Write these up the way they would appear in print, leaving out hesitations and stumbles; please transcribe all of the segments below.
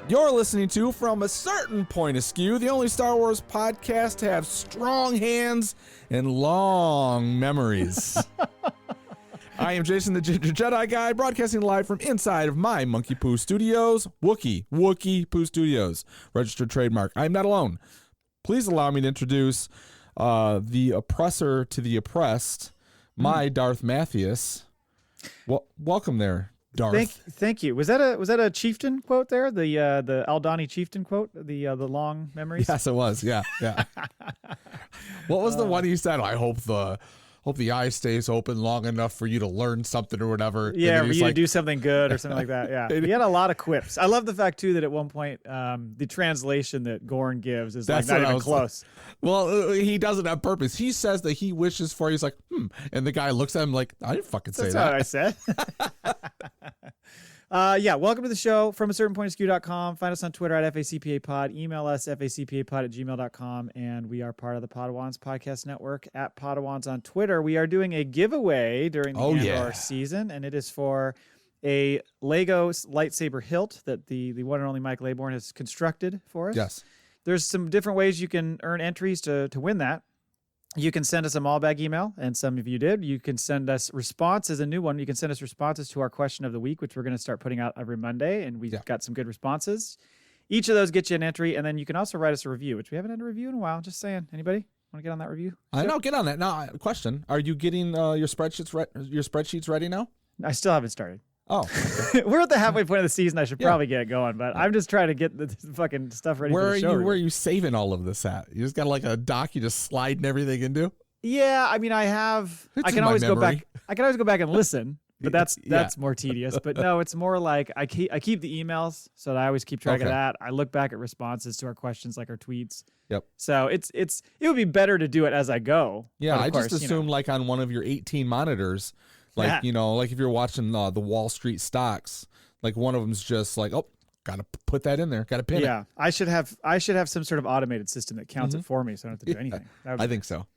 You're listening to From a Certain Point of Skew, the only Star Wars podcast to have strong hands and long memories. I am Jason the Ginger Jedi Guy, broadcasting live from inside of my Monkey Poo Studios, Wookie Poo Studios, registered trademark. I'm not alone. Please allow me to introduce the oppressor to the oppressed, my Darth Mathias. Welcome there, Darth. Thank you. Was that a chieftain quote there? The Aldani chieftain quote? The long memories? Yes, it was. Yeah. What was the one you said? I hope the eye stays open long enough for you to learn something or whatever. Yeah, for you to do something good or something like that. Yeah. He had a lot of quips. I love the fact too that at one point the translation that Gorn gives is like not even close. Well, he does it on purpose. He says that he wishes for. He's like, and the guy looks at him like, I didn't fucking say that. That's what I said. Welcome to the show from a certain point of skew.com. Find us on Twitter at FACPApod. Email us FACPApod@gmail.com. And we are part of the Podawans podcast network at Podawans on Twitter. We are doing a giveaway during the Andor season, and it is for a Lego lightsaber hilt that the one and only Mike Laybourne has constructed for us. Yes. There's some different ways you can earn entries to win that. You can send us a Maul Bag email, and some of you did. You can send us responses, a new one. You can send us responses to our question of the week, which we're going to start putting out every Monday, and we've got some good responses. Each of those gets you an entry, and then you can also write us a review, which we haven't had a review in a while. Just saying. Anybody want to get on that review? No, get on that. Now, question. Are you getting your spreadsheets ready now? I still haven't started. Oh, okay. We're at the halfway point of the season. I should probably get it going, but I'm just trying to get the fucking stuff ready for the show. Where are you saving all of this at? You just got like a doc you just sliding everything into? Yeah, I mean, I can always go back. I can always go back and listen, but that's more tedious. But no, it's more like I keep the emails, so that I always keep track of that. I look back at responses to our questions, like our tweets. Yep. So it would be better to do it as I go. Yeah, I just assume like on one of your 18 monitors. Like, like if you're watching the Wall Street stocks, like one of them's just like, oh, got to put that in there. Got to pin it. Yeah, I should have some sort of automated system that counts it for me so I don't have to do anything. I think so.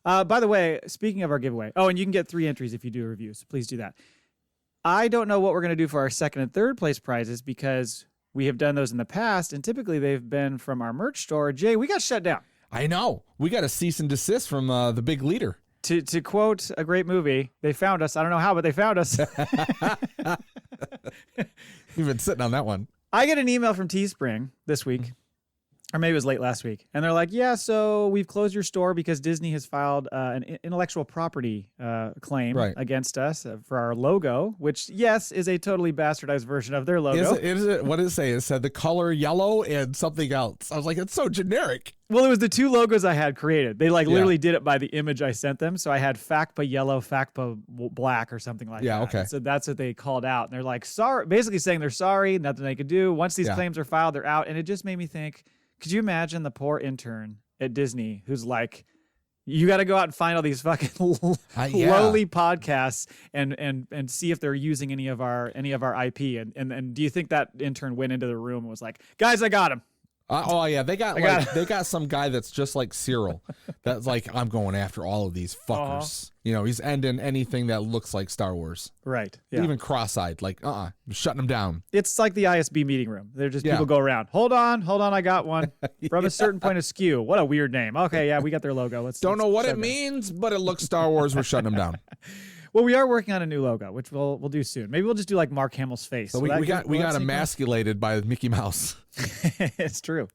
By the way, speaking of our giveaway, and you can get 3 entries if you do a review, so please do that. I don't know what we're going to do for our second and third place prizes because we have done those in the past, and typically they've been from our merch store. Jay, we got shut down. I know. We got a cease and desist from the big leader. To quote a great movie, they found us. I don't know how, but they found us. You've been sitting on that one. I get an email from Teespring this week, or maybe it was late last week, and they're like, yeah, so we've closed your store because Disney has filed an intellectual property claim against us for our logo, which, yes, is a totally bastardized version of their logo. Is it? What did it say? It said the color yellow and something else. I was like, it's so generic. Well, it was the 2 logos I had created. They literally did it by the image I sent them. So I had FACPA yellow, FACPA black or something like that. Yeah, okay. So that's what they called out. And they're like, sorry, basically saying they're sorry, nothing they could do. Once these claims are filed, they're out. And it just made me think, could you imagine the poor intern at Disney who's like, you got to go out and find all these fucking lowly podcasts and see if they're using any of our IP. And do you think that intern went into the room and was like, guys, I got him. They got some guy that's just like Cyril. That's like, I'm going after all of these fuckers. He's ending anything that looks like Star Wars. Right. Yeah. Even cross-eyed, like, I'm shutting them down. It's like the ISB meeting room. They're just people go around. Hold on, I got one. From a certain point of skew. What a weird name. Okay, yeah, we got their logo. Let's know what it means, but it looks Star Wars. We're shutting them down. Well, we are working on a new logo, which we'll do soon. Maybe we'll just do like Mark Hamill's face. So we got emasculated by Mickey Mouse. It's true.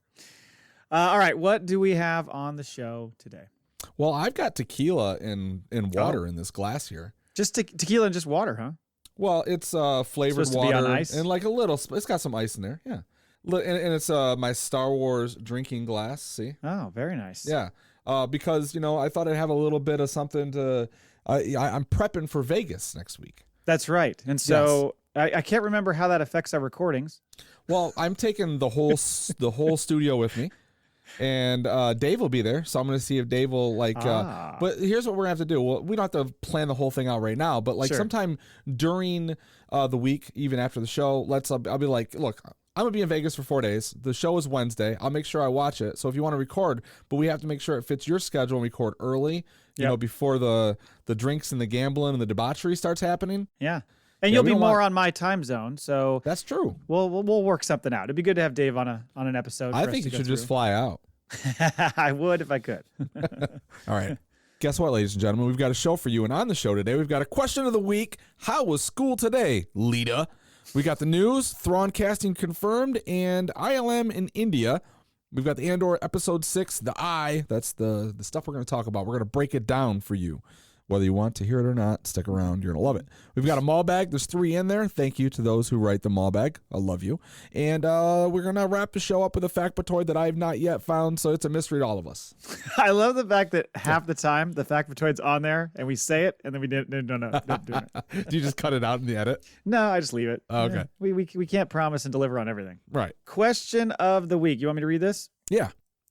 All right, what do we have on the show today? Well, I've got tequila and water in this glass here. Just tequila and just water, huh? Well, it's flavored water on ice? And like a little. It's got some ice in there, yeah. And it's my Star Wars drinking glass. See? Oh, very nice. Yeah, because I thought I'd have a little bit of something to. I'm prepping for Vegas next week. That's right. And so I can't remember how that affects our recordings. Well, I'm taking the whole studio with me, and Dave will be there. So I'm going to see if Dave will but here's what we're going to have to do. Well, we don't have to plan the whole thing out right now, but sometime during the week, even after the show, I'll be like, look, I'm going to be in Vegas for 4 days. The show is Wednesday. I'll make sure I watch it. So if you want to record, but we have to make sure it fits your schedule and record early, before the drinks and the gambling and the debauchery starts happening. Yeah. And you'll be more on my time zone, so that's true. We'll work something out. It'd be good to have Dave on an episode. I think you should just fly out. I would if I could. All right. Guess what, ladies and gentlemen? We've got a show for you, and on the show today, we've got a question of the week. How was school today, Leida? We got the news, Thrawn casting confirmed, and ILM in India. We've got the Andor episode 6, the Eye. That's the stuff we're going to talk about. We're going to break it down for you. Whether you want to hear it or not, stick around. You're going to love it. We've got a Maul Bag. There's 3 in there. Thank you to those who write the Maul Bag. I love you. And we're going to wrap the show up with a FACPAtoid that I have not yet found, so it's a mystery to all of us. I love the fact that half the time the FACPAtoid's on there, and we say it, and then we don't do it. Do you just cut it out in the edit? No, I just leave it. Okay. Yeah, we can't promise and deliver on everything. Right. Question of the week. You want me to read this? Yeah.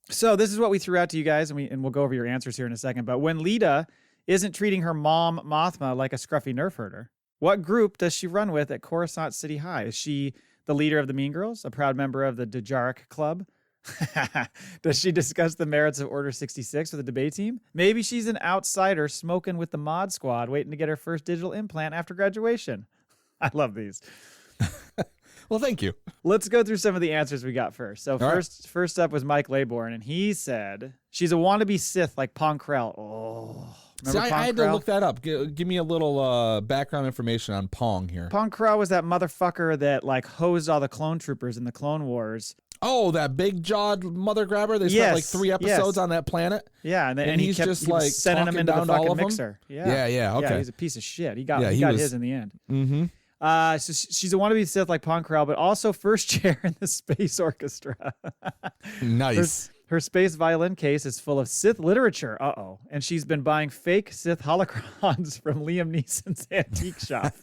So this is what we threw out to you guys, and we'll go over your answers here in a second. But when Leida isn't treating her mom, Mothma, like a scruffy nerf herder, what group does she run with at Coruscant City High? Is she the leader of the Mean Girls, a proud member of the Djarak Club? Does she discuss the merits of Order 66 with the debate team? Maybe she's an outsider smoking with the mod squad, waiting to get her first digital implant after graduation. I love these. Well, thank you. Let's go through some of the answers we got first. So first up was Mike Laybourne, and he said she's a wannabe Sith like Pong Krell. Oh, see, I had to look that up. Give me a little background information on Pong here. Pong Krell was that motherfucker that like hosed all the clone troopers in the Clone Wars. Oh, that big jawed mother grabber. They spent like 3 episodes on that planet. Yeah, and he's just like sending them into the fucking mixer. Yeah. Okay. Yeah, he's a piece of shit. He got his in the end. Mm-hmm. So she's a wannabe Sith like Pong Krell, but also first chair in the space orchestra. Nice. Her space violin case is full of Sith literature. And she's been buying fake Sith holocrons from Liam Neeson's antique shop.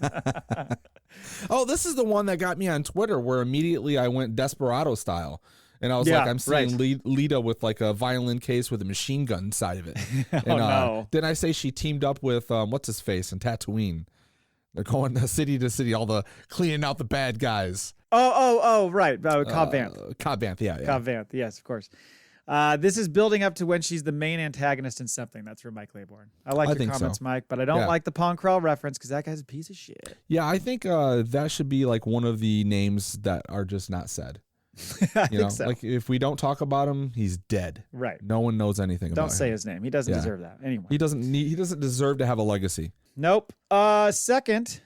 Oh, this is the one that got me on Twitter, where immediately I went Desperado style. And I was like, I'm seeing Leida with like a violin case with a machine gun inside of it. And, no. Then I say she teamed up with, what's his face, in Tatooine. They're going city to city, all the cleaning out the bad guys. Right. Cobb Vanth. Cobb Vanth, yeah. Cobb Vanth, yes, of course. This is building up to when she's the main antagonist in something. That's from Mike Laybourne. I like your comments, Mike, but I don't like the Pong Krell reference because that guy's a piece of shit. Yeah, I think that should be like one of the names that are just not said. I think so. Like if we don't talk about him, he's dead. Right. No one knows anything about him. Don't say his name. He doesn't deserve that anymore. He doesn't deserve to have a legacy. Nope. Second,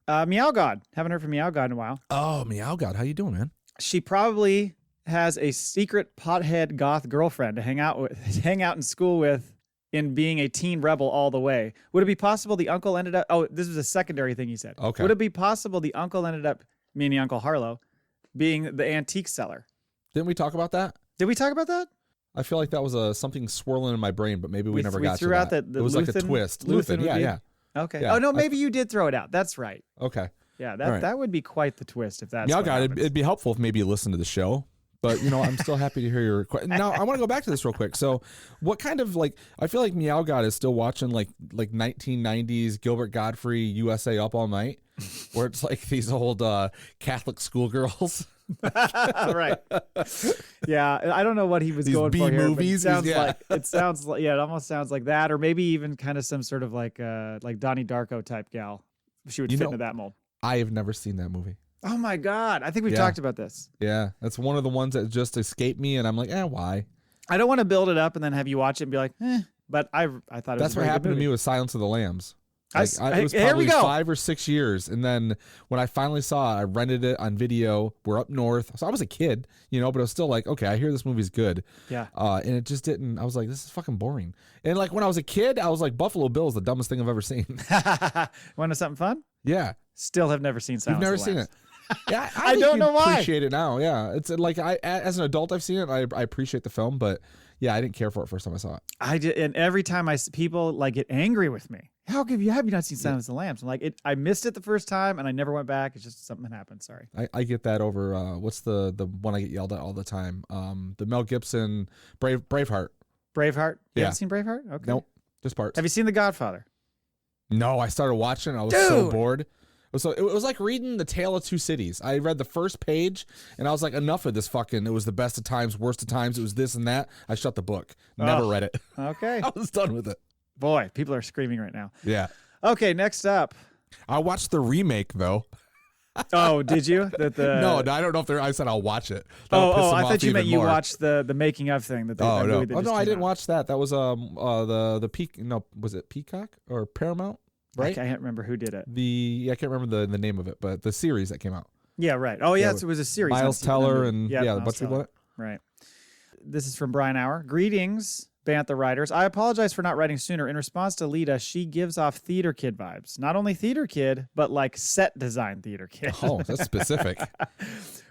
Meow God. Haven't heard from Meow God in a while. Oh, Meow God. How you doing, man? She probably has a secret pothead goth girlfriend to hang out in school with, in being a teen rebel all the way. Would it be possible the uncle ended up... Oh, this was a secondary thing he said. Okay. Would it be possible the uncle ended up, meaning Uncle Harlow, being the antique seller? Didn't we talk about that? Did we talk about that? I feel like that was something swirling in my brain, but maybe we never got to that. We threw out that it was like a twist. Luthen, yeah. Okay. Yeah. Oh, no, maybe you did throw it out. That's right. Okay. Yeah, that would be quite the twist if that's Meow God, it'd be helpful if maybe you listen to the show. But, I'm still happy to hear your question. Now, I want to go back to this real quick. So, what kind of, I feel like Meow God is still watching, like 1990s Gilbert Gottfried USA Up All Night, where it's like these old Catholic schoolgirls. Right. Yeah, I don't know what he was these going B for here. Movies. It almost sounds like that, or maybe even kind of some sort of like Donnie Darko type gal. She would fit into that mold. I have never seen that movie. Oh my God. I think we've talked about this. Yeah. That's one of the ones that just escaped me, and I'm like, why? I don't want to build it up and then have you watch it and be like, but I thought it was That's what happened to me with Silence of the Lambs. It was probably 5 or 6 years, and then when I finally saw it, I rented it on video. We're up north, so I was a kid, but I was still like, okay, I hear this movie's good. Yeah. And it just didn't. I was like, this is fucking boring. And like when I was a kid, I was like, Buffalo Bill is the dumbest thing I've ever seen. Want to know something fun? Yeah. Still have never seen Silence. You've never of the seen Lambs. it. Yeah, I don't know why. Appreciate it now. Yeah, it's like as an adult, I've seen it. I appreciate the film, but yeah, I didn't care for it first time I saw it. I did, and every time people get angry with me. How have you not seen Silence of the Lambs? I'm like, I missed it the first time, and I never went back. It's just something happened. Sorry. I get that over. What's the one I get yelled at all the time? The Mel Gibson Braveheart. Braveheart. You Yeah. haven't seen Braveheart? Okay. Nope, just parts. Have you seen The Godfather? No, I started watching. I was so bored. So it was like reading The Tale of Two Cities. I read the first page, and I was like, enough of this fucking, it was the best of times, worst of times, it was this and that. I shut the book. Never read it. Okay. I was done with it. Boy, people are screaming right now. Yeah. Okay, next up. I watched the remake though. Oh, did you? No, I don't know if they're. I said I'll watch it. That'll piss them I off thought you meant even you more. watched the making of thing that they. Oh that no! movie that Oh just no! I came didn't out. watch that. That was the peak. No, was it Peacock or Paramount? Right? I can't remember who did it. I can't remember the name of it, but the series that came out. Yeah, right. Oh, yeah, Yeah, it was a series. Miles Teller and yeah, the Miles bunch of people in Teller. it. Right. This is from Brian Hour. Greetings, Bantha writers. I apologize for not writing sooner. In response to Leida, she gives off theater kid vibes. Not only theater kid, but like set design theater kid. Oh, that's specific.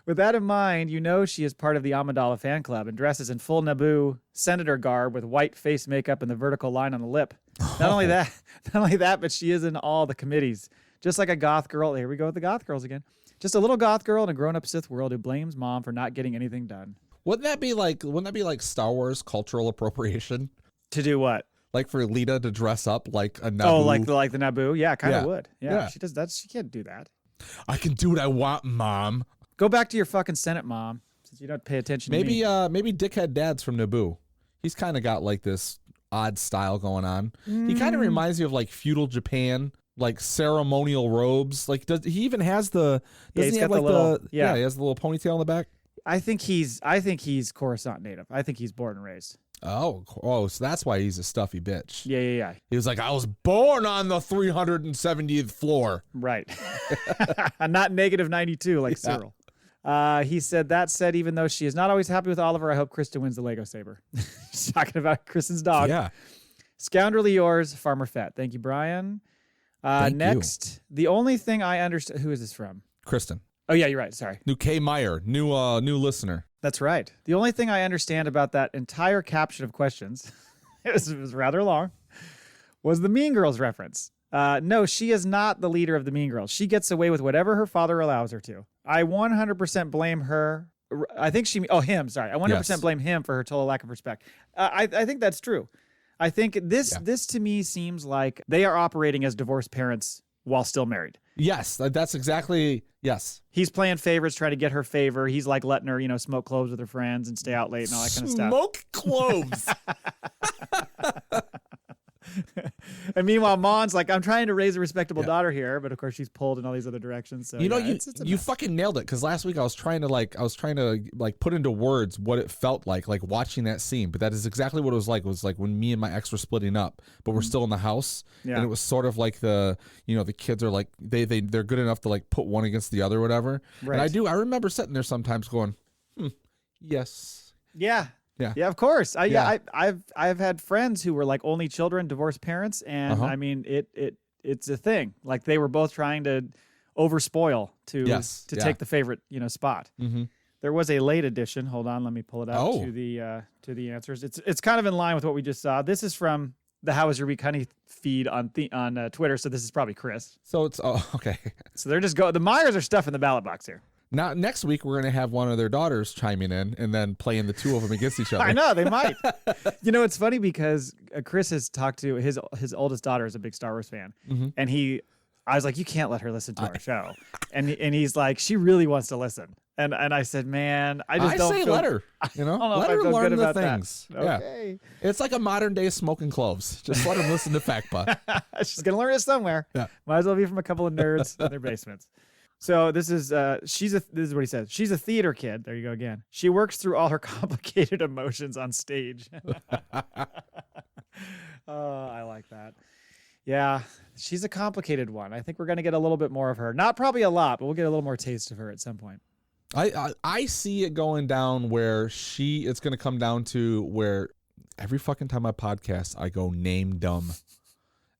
With that in mind, you know she is part of the Amidala fan club and dresses in full Naboo senator garb with white face makeup and the vertical line on the lip. Not only that, but she is in all the committees. Just like a goth girl. Here we go with the goth girls again. Just a little goth girl in a grown-up Sith world who blames mom for not getting anything done. Wouldn't that be like Star Wars cultural appropriation? To do what? Like for Leida to dress up like a Naboo. Oh, like the Naboo? Yeah, kind of Yeah. would. Yeah, Yeah. she does that. She can't do that. I can do what I want, Mom. Go back to your fucking Senate, mom, since you don't pay attention to me. Maybe Dickhead Dad's from Naboo. He's kind of got like this odd style going on. He kind of reminds me of like feudal Japan, like ceremonial robes. Like he even has the doesn't he have like he has the little ponytail in the back. I think he's Coruscant native. I think he's born and raised. Oh, so that's why he's a stuffy bitch. Yeah. He was like, I was born on the 370th floor. Right. Not negative 92 like Cyril. He said, that said, even though she is not always happy with Oliver, I hope Kristen wins the Lego saber. She's talking about Kristen's dog. Yeah. Scoundrelly yours, Farmer Fat. Thank you, Brian. Next, the only thing I understand. Who is this from? Kristen. Oh, yeah, you're right. Sorry. New K. Meyer. New listener. That's right. The only thing I understand about that entire caption of questions, it was rather long, was the Mean Girls reference. No, she is not the leader of the Mean Girls. She gets away with whatever her father allows her to. I 100% blame her. I think him, sorry. I 100% blame him for her total lack of respect. I think that's true. I think this to me seems like they are operating as divorced parents while still married. Yes, that's exactly, yes. He's playing favorites, trying to get her favor. He's like letting her, smoke cloves with her friends and stay out late and all that kind of stuff. Smoke cloves. And meanwhile, Mon's like, I'm trying to raise a respectable daughter here, but of course she's pulled in all these other directions. So you fucking nailed it. Because last week I was trying to put into words what it felt like watching that scene. But that is exactly what it was like. It was like when me and my ex were splitting up, but we're still in the house. Yeah. And it was sort of like the kids are like they're good enough to like put one against the other or whatever. Right. And I remember sitting there sometimes going, yes. Yeah. Yeah, of course. I've had friends who were like only children, divorced parents, and I mean it's a thing. Like they were both trying to overspoil to take the favorite spot. Mm-hmm. There was a late edition. Hold on, let me pull it up to the answers. It's kind of in line with what we just saw. This is from the How Was Your Week Honey feed on Twitter, so this is probably Chris. So it's okay. So they're just the Myers are stuffing the ballot box here. Now, next week, we're going to have one of their daughters chiming in and then playing the two of them against each other. I know, they might. It's funny because Chris has talked to his oldest daughter is a big Star Wars fan. Mm-hmm. And I was like, you can't let her listen to our show. And he's like, she really wants to listen. And I said, man, I say let her, let her learn the things. Okay. Yeah. It's like a modern day smoking cloves. Just let them listen to FACPA. She's going to learn it somewhere. Yeah. Might as well be from a couple of nerds in their basements. So this is this is what he says. She's a theater kid. There you go again. She works through all her complicated emotions on stage. Oh, I like that. Yeah, she's a complicated one. I think we're going to get a little bit more of her. Not probably a lot, but we'll get a little more taste of her at some point. I see it going down where it's going to come down to where every fucking time I podcast, I go name dumb.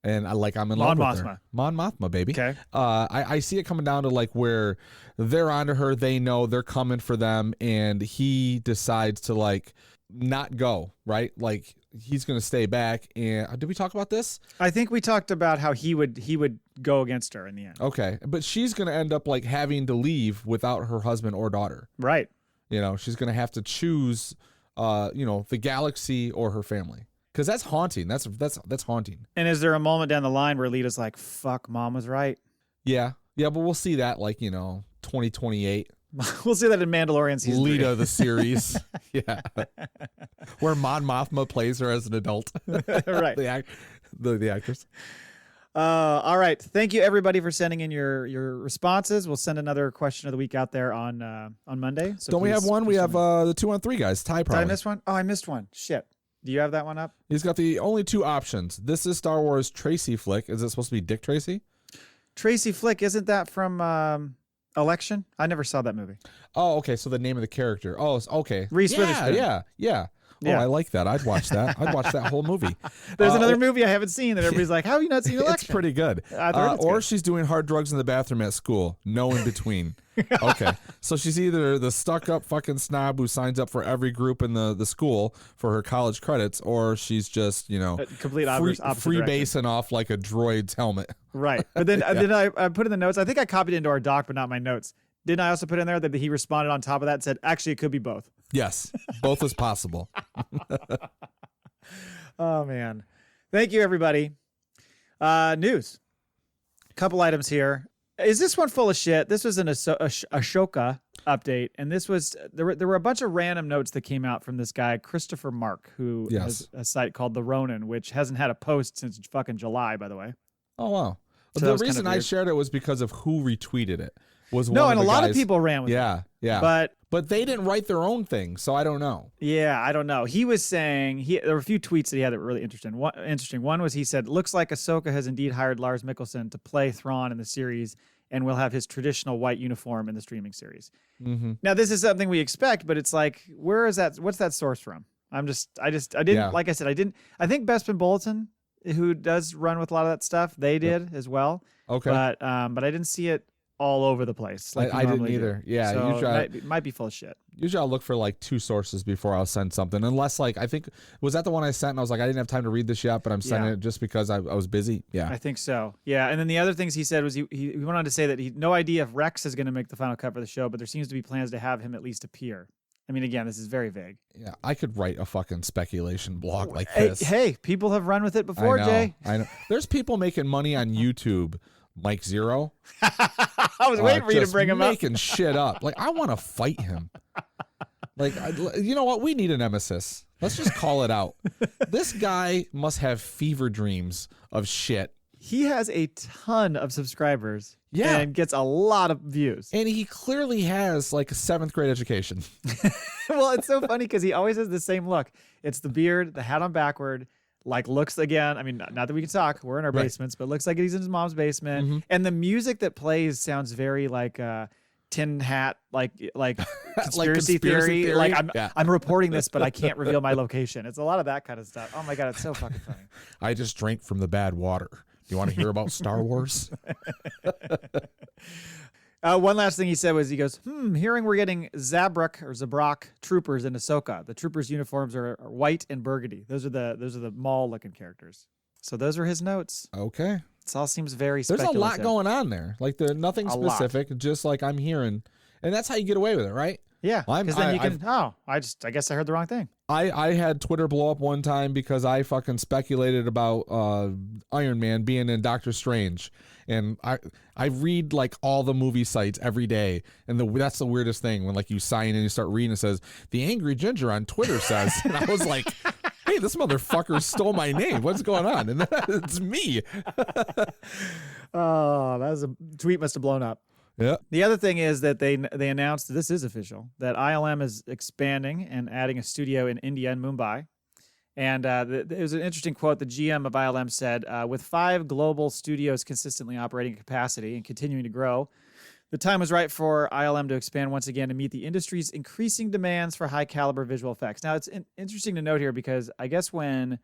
And I'm in love with her. Mon Mothma, baby. Okay. I see it coming down to like where they're onto her, they know they're coming for them, and he decides to like not go, right? Like he's gonna stay back. And did we talk about this? I think we talked about how he would go against her in the end. Okay. But she's gonna end up like having to leave without her husband or daughter. Right. She's gonna have to choose the galaxy or her family. Because that's haunting. That's haunting. And is there a moment down the line where Leita's like, fuck, mom was right? Yeah. Yeah, but we'll see that 2028. We'll see that in Mandalorian season 3. Leida, the series. Yeah. Where Mon Mothma plays her as an adult. Right. The actress. All right. Thank you, everybody, for sending in your responses. We'll send another question of the week out there on Monday. So Don't we have one? We have the 2-on-3 guys. Ty probably. Did I miss one? Oh, I missed one. Shit. Do you have that one up? He's got the only two options. This is Star Wars Tracy flick. Is it supposed to be Dick Tracy? Tracy Flick, isn't that from Election? I never saw that movie. Oh, okay. So the name of the character. Oh, okay. Reese Witherspoon. Yeah. Oh, Yeah. I like that. I'd watch that. I'd watch that whole movie. There's another movie I haven't seen that everybody's like, how have you not seen Election? It's pretty good. I've heard it's or good. she's doing hard drugs in the bathroom at school. No in between. Okay. So she's either the stuck-up fucking snob who signs up for every group in the school for her college credits, or she's just, Complete opposite free direction. basing off like a droid's helmet. Right. But then I put in the notes, I think I copied it into our doc, but not my notes. Didn't I also put in there that he responded on top of that and said, actually, it could be both? Yes. Both is possible. Oh, man. Thank you, everybody. News. Couple items here. Is this one full of shit? This was an Ahsoka update, and this was there were a bunch of random notes that came out from this guy, Christopher Mark, who has a site called The Ronin, which hasn't had a post since fucking July, by the way. Oh, wow. So The reason I shared it was because of who retweeted it. And a lot of people ran with it. Yeah. But they didn't write their own thing, so I don't know. Yeah, I don't know. He was saying there were a few tweets that he had that were really interesting. One was he said, "Looks like Ahsoka has indeed hired Lars Mikkelsen to play Thrawn in the series, and will have his traditional white uniform in the streaming series." Mm-hmm. Now, this is something we expect, but it's like, where is that? What's that source from? I didn't. Like I said, I didn't. I think Bespin Bulletin, who does run with a lot of that stuff, they did as well. Okay, but I didn't see it all over the place. Like I didn't either. Do. Yeah, so usually it might be full of shit. Usually I'll look for like two sources before I'll send something, unless like I think was that the one I sent and I was like I didn't have time to read this yet, but I'm sending it just because I was busy. Yeah, I think so. Yeah, and then the other things he said was he went on to say that he no idea if Rex is going to make the final cut for the show, but there seems to be plans to have him at least appear. I mean, again, this is very vague. Yeah, I could write a fucking speculation blog like this. Hey, people have run with it before, Jay. I know. There's people making money on YouTube. Mike Zero. I was waiting for you to bring him up. Making shit up. Like, I want to fight him. Like, you know what? We need a nemesis. Let's just call it out. This guy must have fever dreams of shit. He has a ton of subscribers. Yeah. And gets a lot of views. And he clearly has like a 7th grade education. Well, it's so funny because he always has the same look. It's the beard, the hat on backward. Like looks again. I mean, not that we can talk. We're in our basements, but looks like he's in his mom's basement. Mm-hmm. And the music that plays sounds very like Tin Hat, like conspiracy theory. Like I'm reporting this, but I can't reveal my location. It's a lot of that kind of stuff. Oh my god, it's so fucking funny. I just drank from the bad water. Do you want to hear about Star Wars? One last thing he said was he goes, hearing we're getting Zabrak troopers in Ahsoka. The troopers' uniforms are white and burgundy. Those are the Maul looking characters. So those are his notes. Okay. This all seems very There's speculative. a lot going on there. Like nothing specific, just like I'm hearing. And that's how you get away with it, right? Yeah. Because then you can, I guess I heard the wrong thing. I had Twitter blow up one time because I fucking speculated about Iron Man being in Doctor Strange. And I read like all the movie sites every day. And that's the weirdest thing when like you sign in and you start reading, it says, "The Angry Ginger on Twitter says," and I was like, hey, this motherfucker stole my name. What's going on? And then it's me. Oh, that tweet must have blown up. Yeah. The other thing is that they announced, this is official, that ILM is expanding and adding a studio in India and Mumbai. And it was an interesting quote. The GM of ILM said, with 5 global studios consistently operating at capacity and continuing to grow, the time was right for ILM to expand once again to meet the industry's increasing demands for high-caliber visual effects. Now, it's interesting to note here because I guess when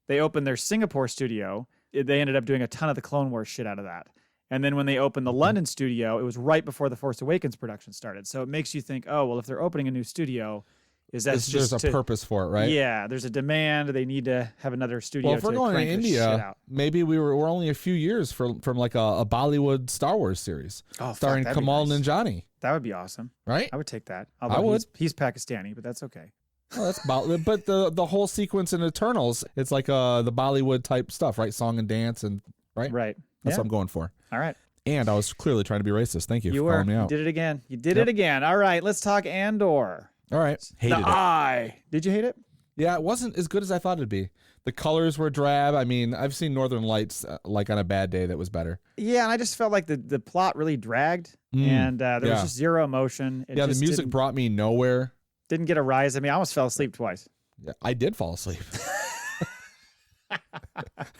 they opened their Singapore studio, they ended up doing a ton of the Clone Wars shit out of that. And then when they opened the London studio, it was right before the Force Awakens production started. So it makes you think, oh, well, if they're opening a new studio, there's a purpose for it, right? Yeah, there's a demand. They need to have another studio. Well, if we're going to India, maybe we're only a few years from like a Bollywood Star Wars series starring Kamal Nanjiani. That would be awesome, right? I would take that. I would. He's Pakistani, but that's okay. Oh, that's but the whole sequence in Eternals, it's like the Bollywood type stuff, right? Song and dance and right. That's what I'm going for. All right. And I was clearly trying to be racist. Thank you for calling me out. You did it again. You did it again. All right, let's talk Andor. All right. Hated it. Did you hate it? Yeah, it wasn't as good as I thought it'd be. The colors were drab. I mean, I've seen Northern Lights like on a bad day that was better. Yeah, and I just felt like the plot really dragged, and there was just zero emotion. The music brought me nowhere. Didn't get a rise. I mean, I almost fell asleep twice. Yeah, I did fall asleep.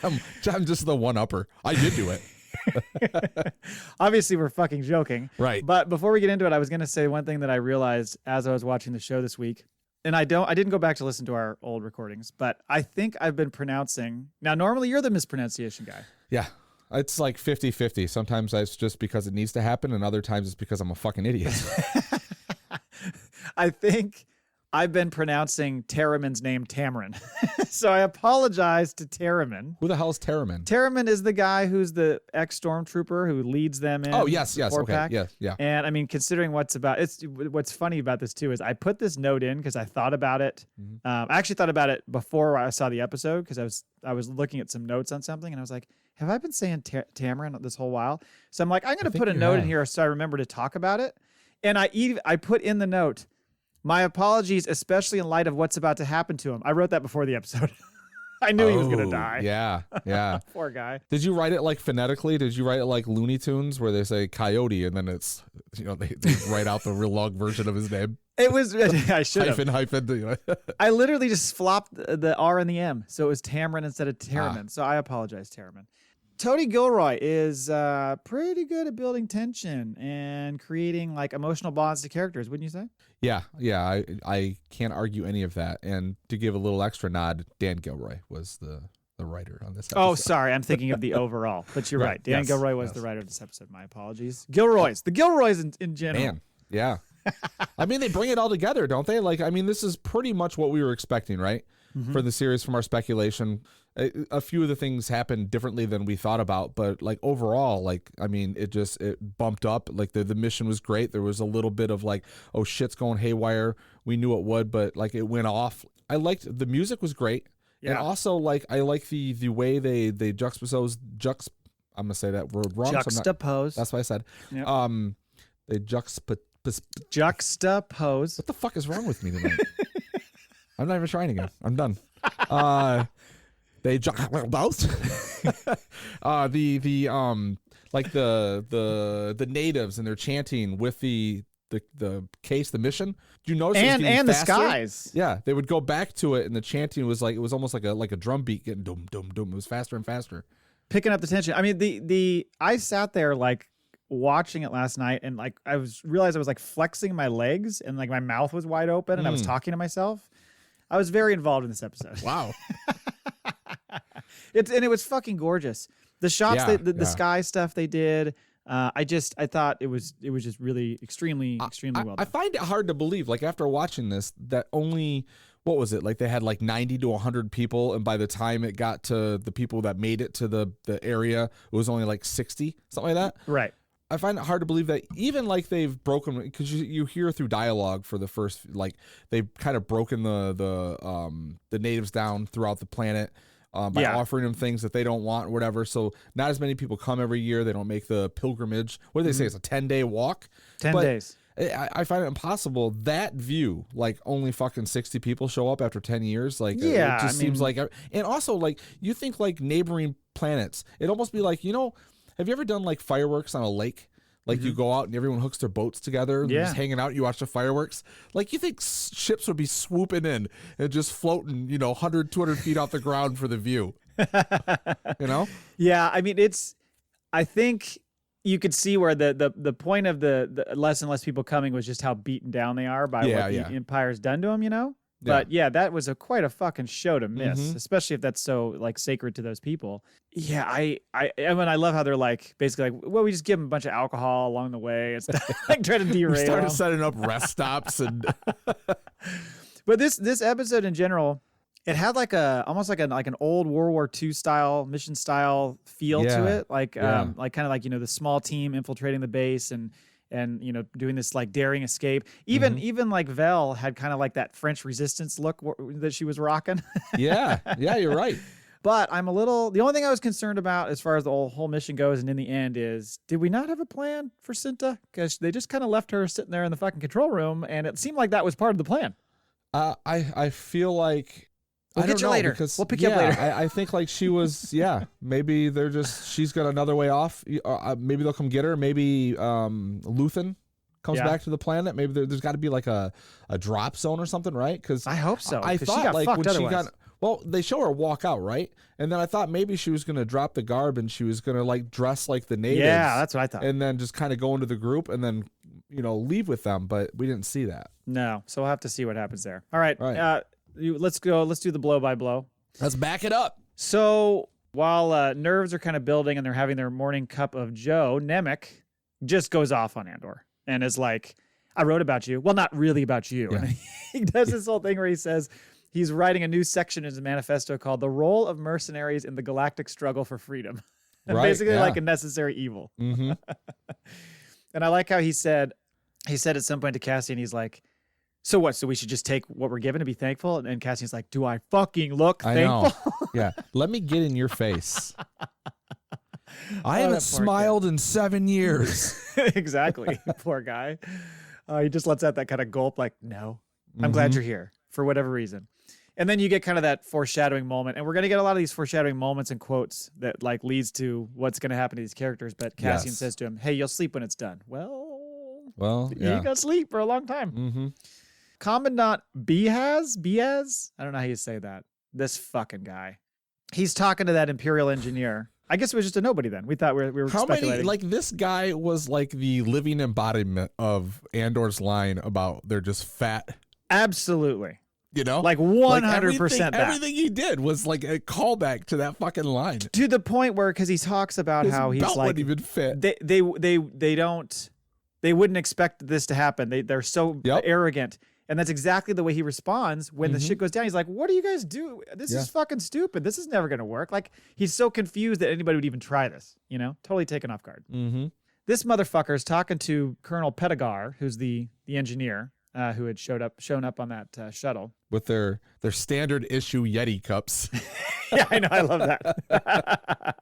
I'm just the one-upper. I did do it. Obviously, we're fucking joking. Right. But before we get into it, I was going to say one thing that I realized as I was watching the show this week. And I didn't go back to listen to our old recordings, but I think I've been pronouncing. Now, normally you're the mispronunciation guy. Yeah. It's like 50-50. Sometimes it's just because it needs to happen, and other times it's because I'm a fucking idiot. I think I've been pronouncing Terramin's name Tamarin. So I apologize to Terramin. Who the hell is Terramin? Terramin is the guy who's the ex-stormtrooper who leads them in. Oh, yes, okay, pack. yeah. And I mean, considering what's funny about this too is I put this note in because I thought about it. I actually thought about it before I saw the episode because I was looking at some notes on something and I was like, have I been saying Tamarin this whole while? So I'm like, I'm going to put a note in here so I remember to talk about it. And I put in the note, my apologies, especially in light of what's about to happen to him. I wrote that before the episode. I knew he was going to die. Yeah. Poor guy. Did you write it like phonetically? Did you write it like Looney Tunes where they say coyote and then it's, they write out the real long version of his name? It was, I should have. Hyphen. I literally just flopped the R and the M. So it was Tamarin instead of Terramin. So I apologize, Terramin. Tony Gilroy is pretty good at building tension and creating like emotional bonds to characters, wouldn't you say? Yeah. I can't argue any of that. And to give a little extra nod, Dan Gilroy was the writer on this episode. Oh, sorry. I'm thinking of the overall. But you're right. Dan Gilroy was the writer of this episode. My apologies. The Gilroys in general. Man, yeah. I mean, they bring it all together, don't they? Like, I mean, this is pretty much what we were expecting, right? For the series from our speculation. A few of the things happened differently than we thought about, but like overall, like, I mean, it bumped up. Like the mission was great. There was a little bit of like, oh, shit's going haywire. We knew it would, but like it went off. I liked the music was great. Yeah. And also like, I like the way they juxtapose, I'm going to say that word wrong. Juxtapose. That's what I said. Yep. They juxtapose. What the fuck is wrong with me tonight? I'm not even trying again. I'm done. They both like the natives and they're chanting with the mission. Do you notice? And the skies. Yeah, they would go back to it, and the chanting was like it was almost like a drum beat getting dum dum dum. It was faster and faster, picking up the tension. I mean, I sat there like watching it last night, and like realized I was like flexing my legs, and like my mouth was wide open, and I was talking to myself. I was very involved in this episode. Wow. It was fucking gorgeous. The shots, the sky stuff they did. I thought it was just really extremely well done. I find it hard to believe, like after watching this, that only, what was it? Like they had like 90 to 100 people. And by the time it got to the people that made it to the area, it was only like 60, something like that. Right. I find it hard to believe that even like they've broken, because you hear through dialogue for the first, like they've kind of broken the natives down throughout the planet by offering them things that they don't want or whatever. So not as many people come every year. They don't make the pilgrimage. What do they say? It's a 10-day walk. 10 days. I find it impossible. That view, like only fucking 60 people show up after 10 years. Like, it just seems like, and also like you think like neighboring planets, it'd almost be like, have you ever done like fireworks on a lake? Like you go out and everyone hooks their boats together and just hanging out. You watch the fireworks. Like you think ships would be swooping in and just floating, 100, 200 feet off the ground for the view. Yeah. I mean, I think you could see where the point of the less and less people coming was just how beaten down they are by what the Empire's done to them, But that was quite a fucking show to miss, especially if that's so like sacred to those people. Yeah, I mean, I love how they're like basically like, well, we just give them a bunch of alcohol along the way and stuff, like try to derail. We started setting up rest stops and. But this episode in general, it had like almost like an old World War II style mission style feel to it, like kind of like the small team infiltrating the base and doing this like daring escape. Even like Vel had kind of like that French resistance look that she was rocking. Yeah, you're right. But the only thing I was concerned about as far as the whole mission goes and in the end is, did we not have a plan for Cinta? Because they just kind of left her sitting there in the fucking control room and it seemed like that was part of the plan. I feel like We'll get you later. Because, we'll pick you up later. I think like she was, maybe she's got another way off. Maybe they'll come get her. Maybe Luthen comes back to the planet. Maybe there's got to be like a drop zone or something, right? Because I hope so. I thought she got like fucked when otherwise. she got, well, they show her walk out, right? And then I thought maybe she was going to drop the garb and she was going to like dress like the natives. Yeah, that's what I thought. And then just kind of go into the group and then, leave with them. But we didn't see that. No. So we'll have to see what happens there. All right. Right. Let's go. Let's do the blow by blow. Let's back it up. So while nerves are kind of building and they're having their morning cup of joe, Nemik just goes off on Andor and is like, I wrote about you. Well, not really about you. Yeah. And he does this whole thing where he says he's writing a new section in his manifesto called The Role of Mercenaries in the Galactic Struggle for Freedom. Basically like a necessary evil. Mm-hmm. And I like how he said at some point to Cassian, he's like, so what? So we should just take what we're given and be thankful? And Cassian's like, do I fucking look thankful? Yeah. Let me get in your face. I haven't smiled in 7 years. Exactly. Poor guy. He just lets out that kind of gulp like, no, I'm glad you're here for whatever reason. And then you get kind of that foreshadowing moment. And we're going to get a lot of these foreshadowing moments and quotes that like leads to what's going to happen to these characters. But Cassian says to him, hey, you'll sleep when it's done. Well, yeah. You got to sleep for a long time. Mm-hmm. Commandant Biaz? I don't know how you say that. This fucking guy. He's talking to that Imperial engineer. I guess it was just a nobody then. We thought we were speculating. Like this guy was like the living embodiment of Andor's line about they're just fat. Absolutely. Like 100% that. Everything he did was like a callback to that fucking line. To the point where, because he talks about how he's belt like, wouldn't even fit. They wouldn't expect this to happen. They're so arrogant. And that's exactly the way he responds when the shit goes down. He's like, what do you guys do? This is fucking stupid. This is never going to work. Like, he's so confused that anybody would even try this, totally taken off guard. Mm-hmm. This motherfucker is talking to Colonel Podawan, who's the engineer who had shown up on that shuttle. With their standard issue Yeti cups. Yeah, I know. I love that.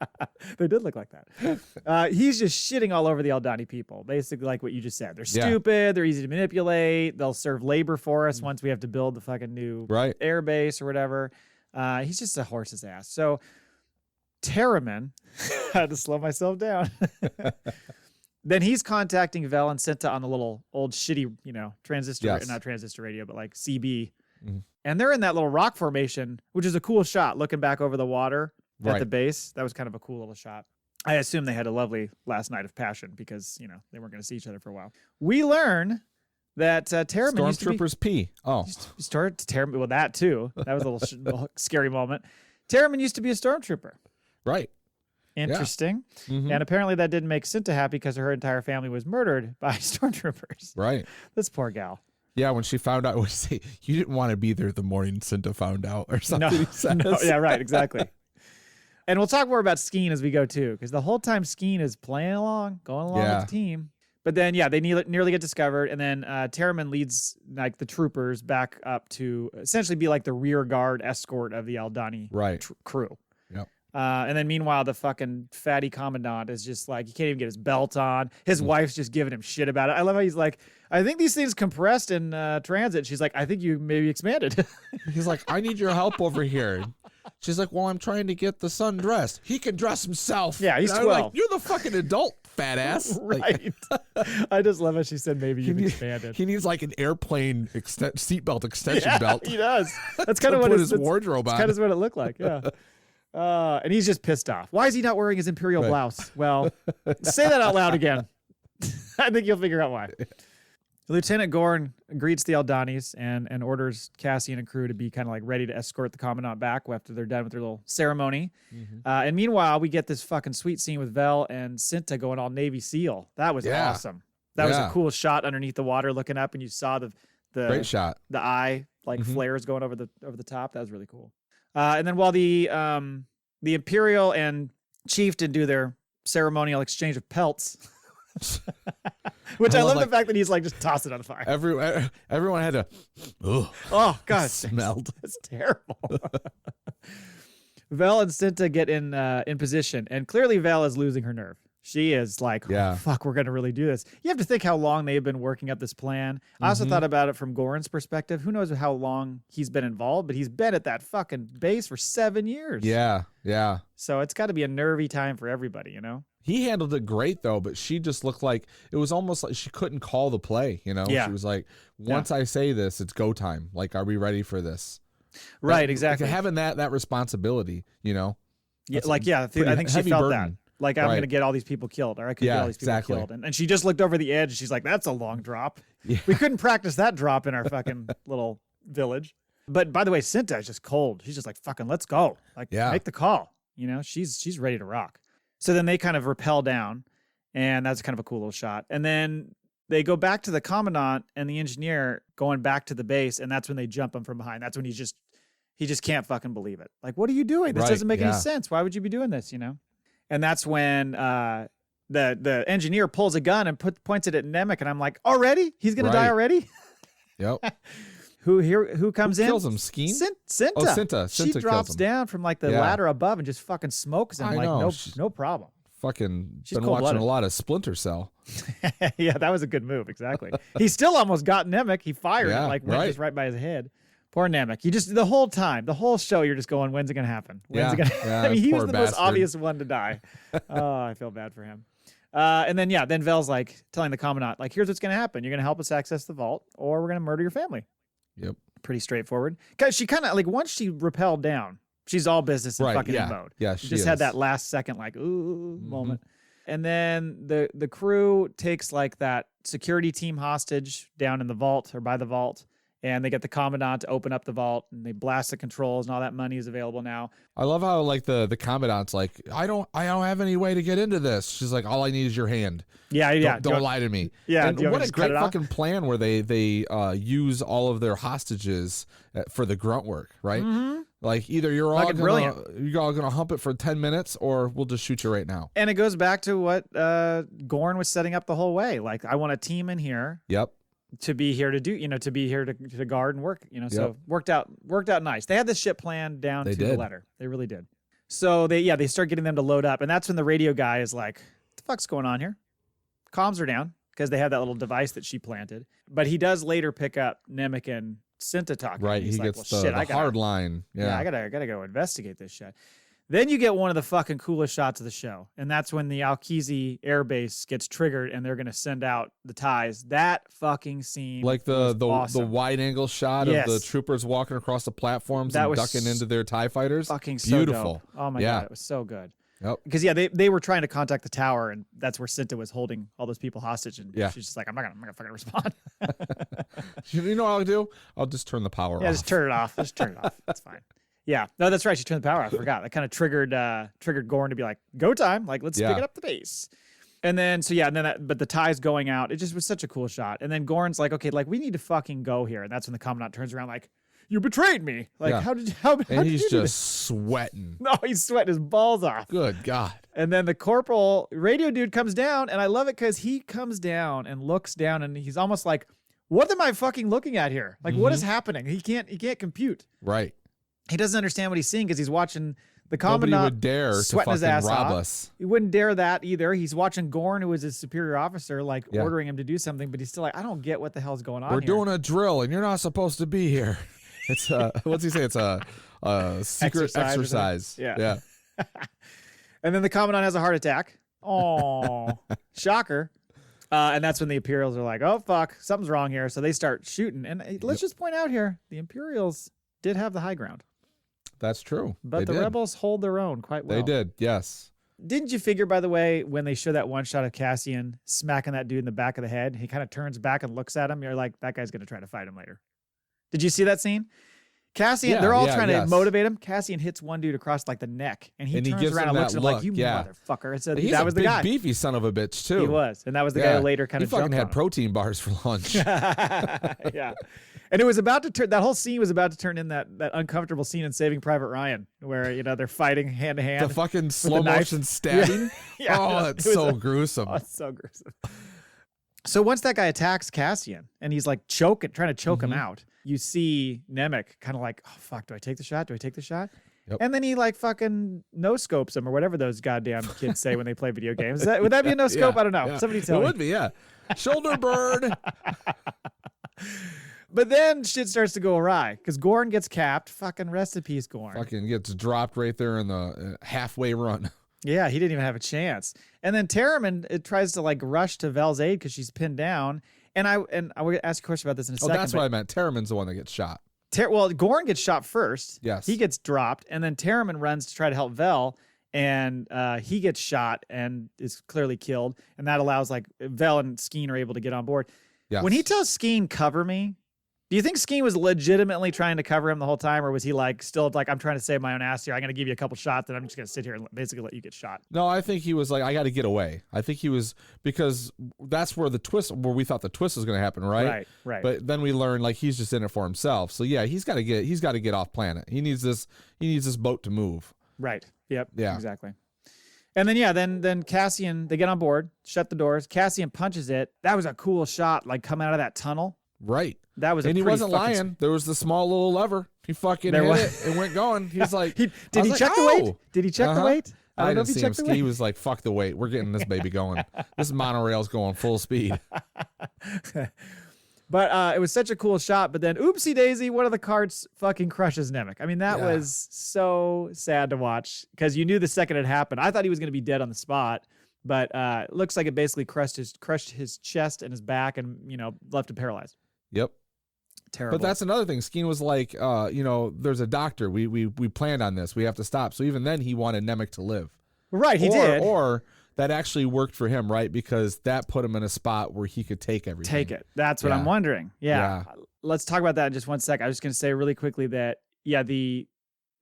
They did look like that. He's just shitting all over the Aldani people. Basically, like what you just said. They're stupid. They're easy to manipulate. They'll serve labor for us once we have to build the fucking new air base or whatever. He's just a horse's ass. So Terramin, I had to slow myself down. Then he's contacting Vel and Cinta on the little old shitty, transistor, not transistor radio, but like CB. Mm-hmm. And they're in that little rock formation, which is a cool shot looking back over the water at the base. That was kind of a cool little shot. I assume they had a lovely last night of passion because, they weren't going to see each other for a while. We learn that Terramin used to be... Stormtroopers pee. Oh. Terramin, well, that too. That was a little scary moment. Terramin used to be a stormtrooper. Right. Interesting. Yeah. Mm-hmm. And apparently that didn't make Cinta happy because her entire family was murdered by stormtroopers. Right. This poor gal. Yeah, when she found out, you didn't want to be there the morning Cinta found out or something. He says. No, yeah, right, exactly. And we'll talk more about Skeen as we go too, because the whole time Skeen is playing along, going along with the team. But then, they nearly get discovered, and then Terramin leads like the troopers back up to essentially be like the rear guard escort of the Aldani crew. Yep. And then meanwhile, the fucking fatty commandant is just like, he can't even get his belt on. His wife's just giving him shit about it. I love how he's like, I think these things compressed in transit. She's like, I think you maybe expanded. He's like, I need your help over here. She's like, well, I'm trying to get the son dressed. He can dress himself. Yeah, he's 12. Like, you're the fucking adult, fat ass. Right. I just love how she said maybe you've expanded. He needs like an airplane seatbelt extension belt. He does. That's kind of what his wardrobe on. That's kind of what it looked like. Yeah. And he's just pissed off. Why is he not wearing his Imperial blouse? Well, say that out loud again. I think you'll figure out why. Lieutenant Gorn greets the Aldanis and orders Cassian and crew to be kind of like ready to escort the Commandant back after they're done with their little ceremony. Mm-hmm. And meanwhile, we get this fucking sweet scene with Vel and Cinta going all Navy SEAL. That was awesome. That was a cool shot underneath the water looking up, and you saw the great shot. The eye flares going over the top. That was really cool. And then while the Imperial and Chieftain do their ceremonial exchange of pelts, which I love the fact that he's like, just toss it on fire. Everyone had to. Oh God, smelled. It's terrible. Vel and Cinta get in position, and clearly Vel is losing her nerve. She is like, oh, fuck, we're going to really do this. You have to think how long they've been working up this plan. I also thought about it from Goran's perspective. Who knows how long he's been involved, but he's been at that fucking base for 7 years. Yeah. So it's got to be a nervy time for everybody, you know? He handled it great, though, but she just looked like it was almost like she couldn't call the play, you know? Yeah. She was like, once I say this, it's go time. Like, are we ready for this? Right, exactly. Like, having that responsibility, you know? Yeah, I think she felt that. Like, I'm going to get all these people killed, or I could get all these people killed. And she just looked over the edge, and she's like, that's a long drop. Yeah. We couldn't practice that drop in our fucking little village. But by the way, Cinta is just cold. She's just like, fucking, let's go. Like, make the call. You know, she's ready to rock. So then they kind of rappel down, and that's kind of a cool little shot. And then they go back to the commandant and the engineer going back to the base, and that's when they jump him from behind. That's when he just can't fucking believe it. Like, what are you doing? This doesn't make any sense. Why would you be doing this, you know? And that's when the engineer pulls a gun and points it at Nemik, and I'm like, already? He's gonna die already? Yep. Who comes in? Kills him? Skeen? Cinta. Oh, Cinta. She drops down from like the ladder above and just fucking smokes him. No problem. Fucking She's been watching cold-blooded. a lot of Splinter Cell. Yeah, that was a good move. Exactly. He still almost got Nemik. He fired it, like went just right by his head. Poor Nemik. You just the whole show, you're just going, when's it gonna happen? When's it gonna? I mean, he was the most obvious one to die. Oh, I feel bad for him. And then Vel's like telling the commandant, like, here's what's gonna happen. You're gonna help us access the vault, or we're gonna murder your family. Yep. Pretty straightforward. Cause she kind of like once she rappelled down, she's all business and fucking in mode. Yeah, she just had that last second like moment. And then the crew takes like that security team hostage down in the vault or by the vault. And they get the commandant to open up the vault, and they blast the controls, and all that money is available now. I love how like the commandant's like, I don't have any way to get into this. She's like, all I need is your hand. Yeah. Don't lie to me. Yeah. And what a great fucking plan where they use all of their hostages for the grunt work, right? Mm-hmm. Like either you're all gonna hump it for 10 minutes, or we'll just shoot you right now. And it goes back to what Gorn was setting up the whole way. Like, I want a team in here. Yep. To be here to do, to be here to guard and work, so worked out nice. They had this shit plan down to the letter. They really did. So they start getting them to load up, and that's when the radio guy is like, what the fuck's going on here? Comms are down because they have that little device that she planted. But he does later pick up Nemik and Cinta talking. Right, he gets the hard line. Yeah, I gotta go investigate this shit. Then you get one of the fucking coolest shots of the show, and that's when the Alkizi air base gets triggered, and they're gonna send out the ties. That fucking scene, like the awesome. wide angle shot of the troopers walking across the platforms and ducking into their TIE fighters. Fucking beautiful. So dope. Oh my god, it was so good. Yep. Because they were trying to contact the tower, and that's where Cinta was holding all those people hostage, and she's just like, I'm not gonna fucking respond. You know what I'll do? I'll just turn the power off. Yeah, just turn it off. That's fine. Yeah, no, that's right. She turned the power off. I forgot. That kind of triggered Gorn to be like, go time. Like, let's pick it up the base. And then, but the tie's going out. It just was such a cool shot. And then Gorn's like, okay, like, we need to fucking go here. And that's when the commandant turns around like, you betrayed me. Like, how did and he's you do just this? Sweating. No, he's sweating his balls off. Good God. And then the corporal radio dude comes down, and I love it because he comes down and looks down, and he's almost like, what am I fucking looking at here? Like, what is happening? He can't compute. Right. He doesn't understand what he's seeing because he's watching the commandant. Nobody would dare sweating to fucking his ass rob off. us. He wouldn't dare that either. He's watching Gorn, who is his superior officer, like ordering him to do something, but he's still like, I don't get what the hell's going on We're here. doing a drill, and you're not supposed to be here. It's what's he say? It's a secret exercise. Yeah. And then the commandant has a heart attack. Oh, shocker. And that's when the Imperials are like, oh, fuck, something's wrong here. So they start shooting. And let's just point out here, the Imperials did have the high ground. That's true. But the rebels hold their own quite well. They did, yes. Didn't you figure, by the way, when they show that one shot of Cassian smacking that dude in the back of the head, he kind of turns back and looks at him. You're like, that guy's going to try to fight him later. Did you see that scene? Cassian, they're all trying to motivate him. Cassian hits one dude across like the neck, and he turns around and looks at him like, you motherfucker. And so that was the guy. He's a big, beefy son of a bitch, too. He was. And that was the guy who later kind of jumped on him. He fucking had protein bars for lunch. Yeah. And it was about to turn, that whole scene was about to turn in that uncomfortable scene in Saving Private Ryan, where, they're fighting hand to hand. The fucking slow motion stabbing. Yeah. Oh, that's so gruesome. Oh, it's so gruesome. So once that guy attacks Cassian, and he's like trying to choke him out, you see Nemik kind of like, oh, fuck, do I take the shot? Yep. And then he like fucking no scopes him or whatever those goddamn kids say when they play video games. Would that be a no scope? Yeah, I don't know. yeah. Somebody tell me. It would be, yeah. Shoulder bird. But then shit starts to go awry because Gorn gets capped. Fucking rest in peace, Gorn. Fucking gets dropped right there in the halfway run. Yeah, he didn't even have a chance. And then Terraman, it tries to like rush to Vel's aid because she's pinned down. And I will ask you a question about this in a second. That's what I meant. Terraman's the one that gets shot. Well, Gorn gets shot first. Yes. He gets dropped, and then Terraman runs to try to help Vel, and he gets shot and is clearly killed. And that allows like Vel and Skeen are able to get on board. Yes. When he tells Skeen, cover me, do you think Skeen was legitimately trying to cover him the whole time, or was he like still like, I'm trying to save my own ass here. I'm going to give you a couple shots, and I'm just going to sit here and basically let you get shot? No, I think he was like, I got to get away. I think he was, because that's where we thought the twist was going to happen, right? Right. But then we learned like he's just in it for himself. So yeah, he's got to get off planet. He needs this boat to move. Right. Yep. Yeah. Exactly. And then then Cassian, they get on board, shut the doors. Cassian punches it. That was a cool shot, like coming out of that tunnel. Right. That was, and he wasn't lying. There was the small little lever. He fucking hit it and went going. He's like, did he check the weight? Did he check the weight? I don't know didn't if see he him checked the weight. He was like, fuck the weight. We're getting this baby going. This monorail's going full speed. But it was such a cool shot. But then, oopsie daisy, one of the carts fucking crushes Nemik. I mean, that was so sad to watch because you knew the second it happened. I thought he was going to be dead on the spot, but it looks like it basically crushed his chest and his back, and left him paralyzed. Yep. Terrible. But that's another thing. Skeen was like, there's a doctor. We planned on this. We have to stop. So even then, he wanted Nemik to live. Right, he did. Or that actually worked for him, right? Because that put him in a spot where he could take everything. Take it. That's what I'm wondering. Yeah. Let's talk about that in just one sec. I was just going to say really quickly that, the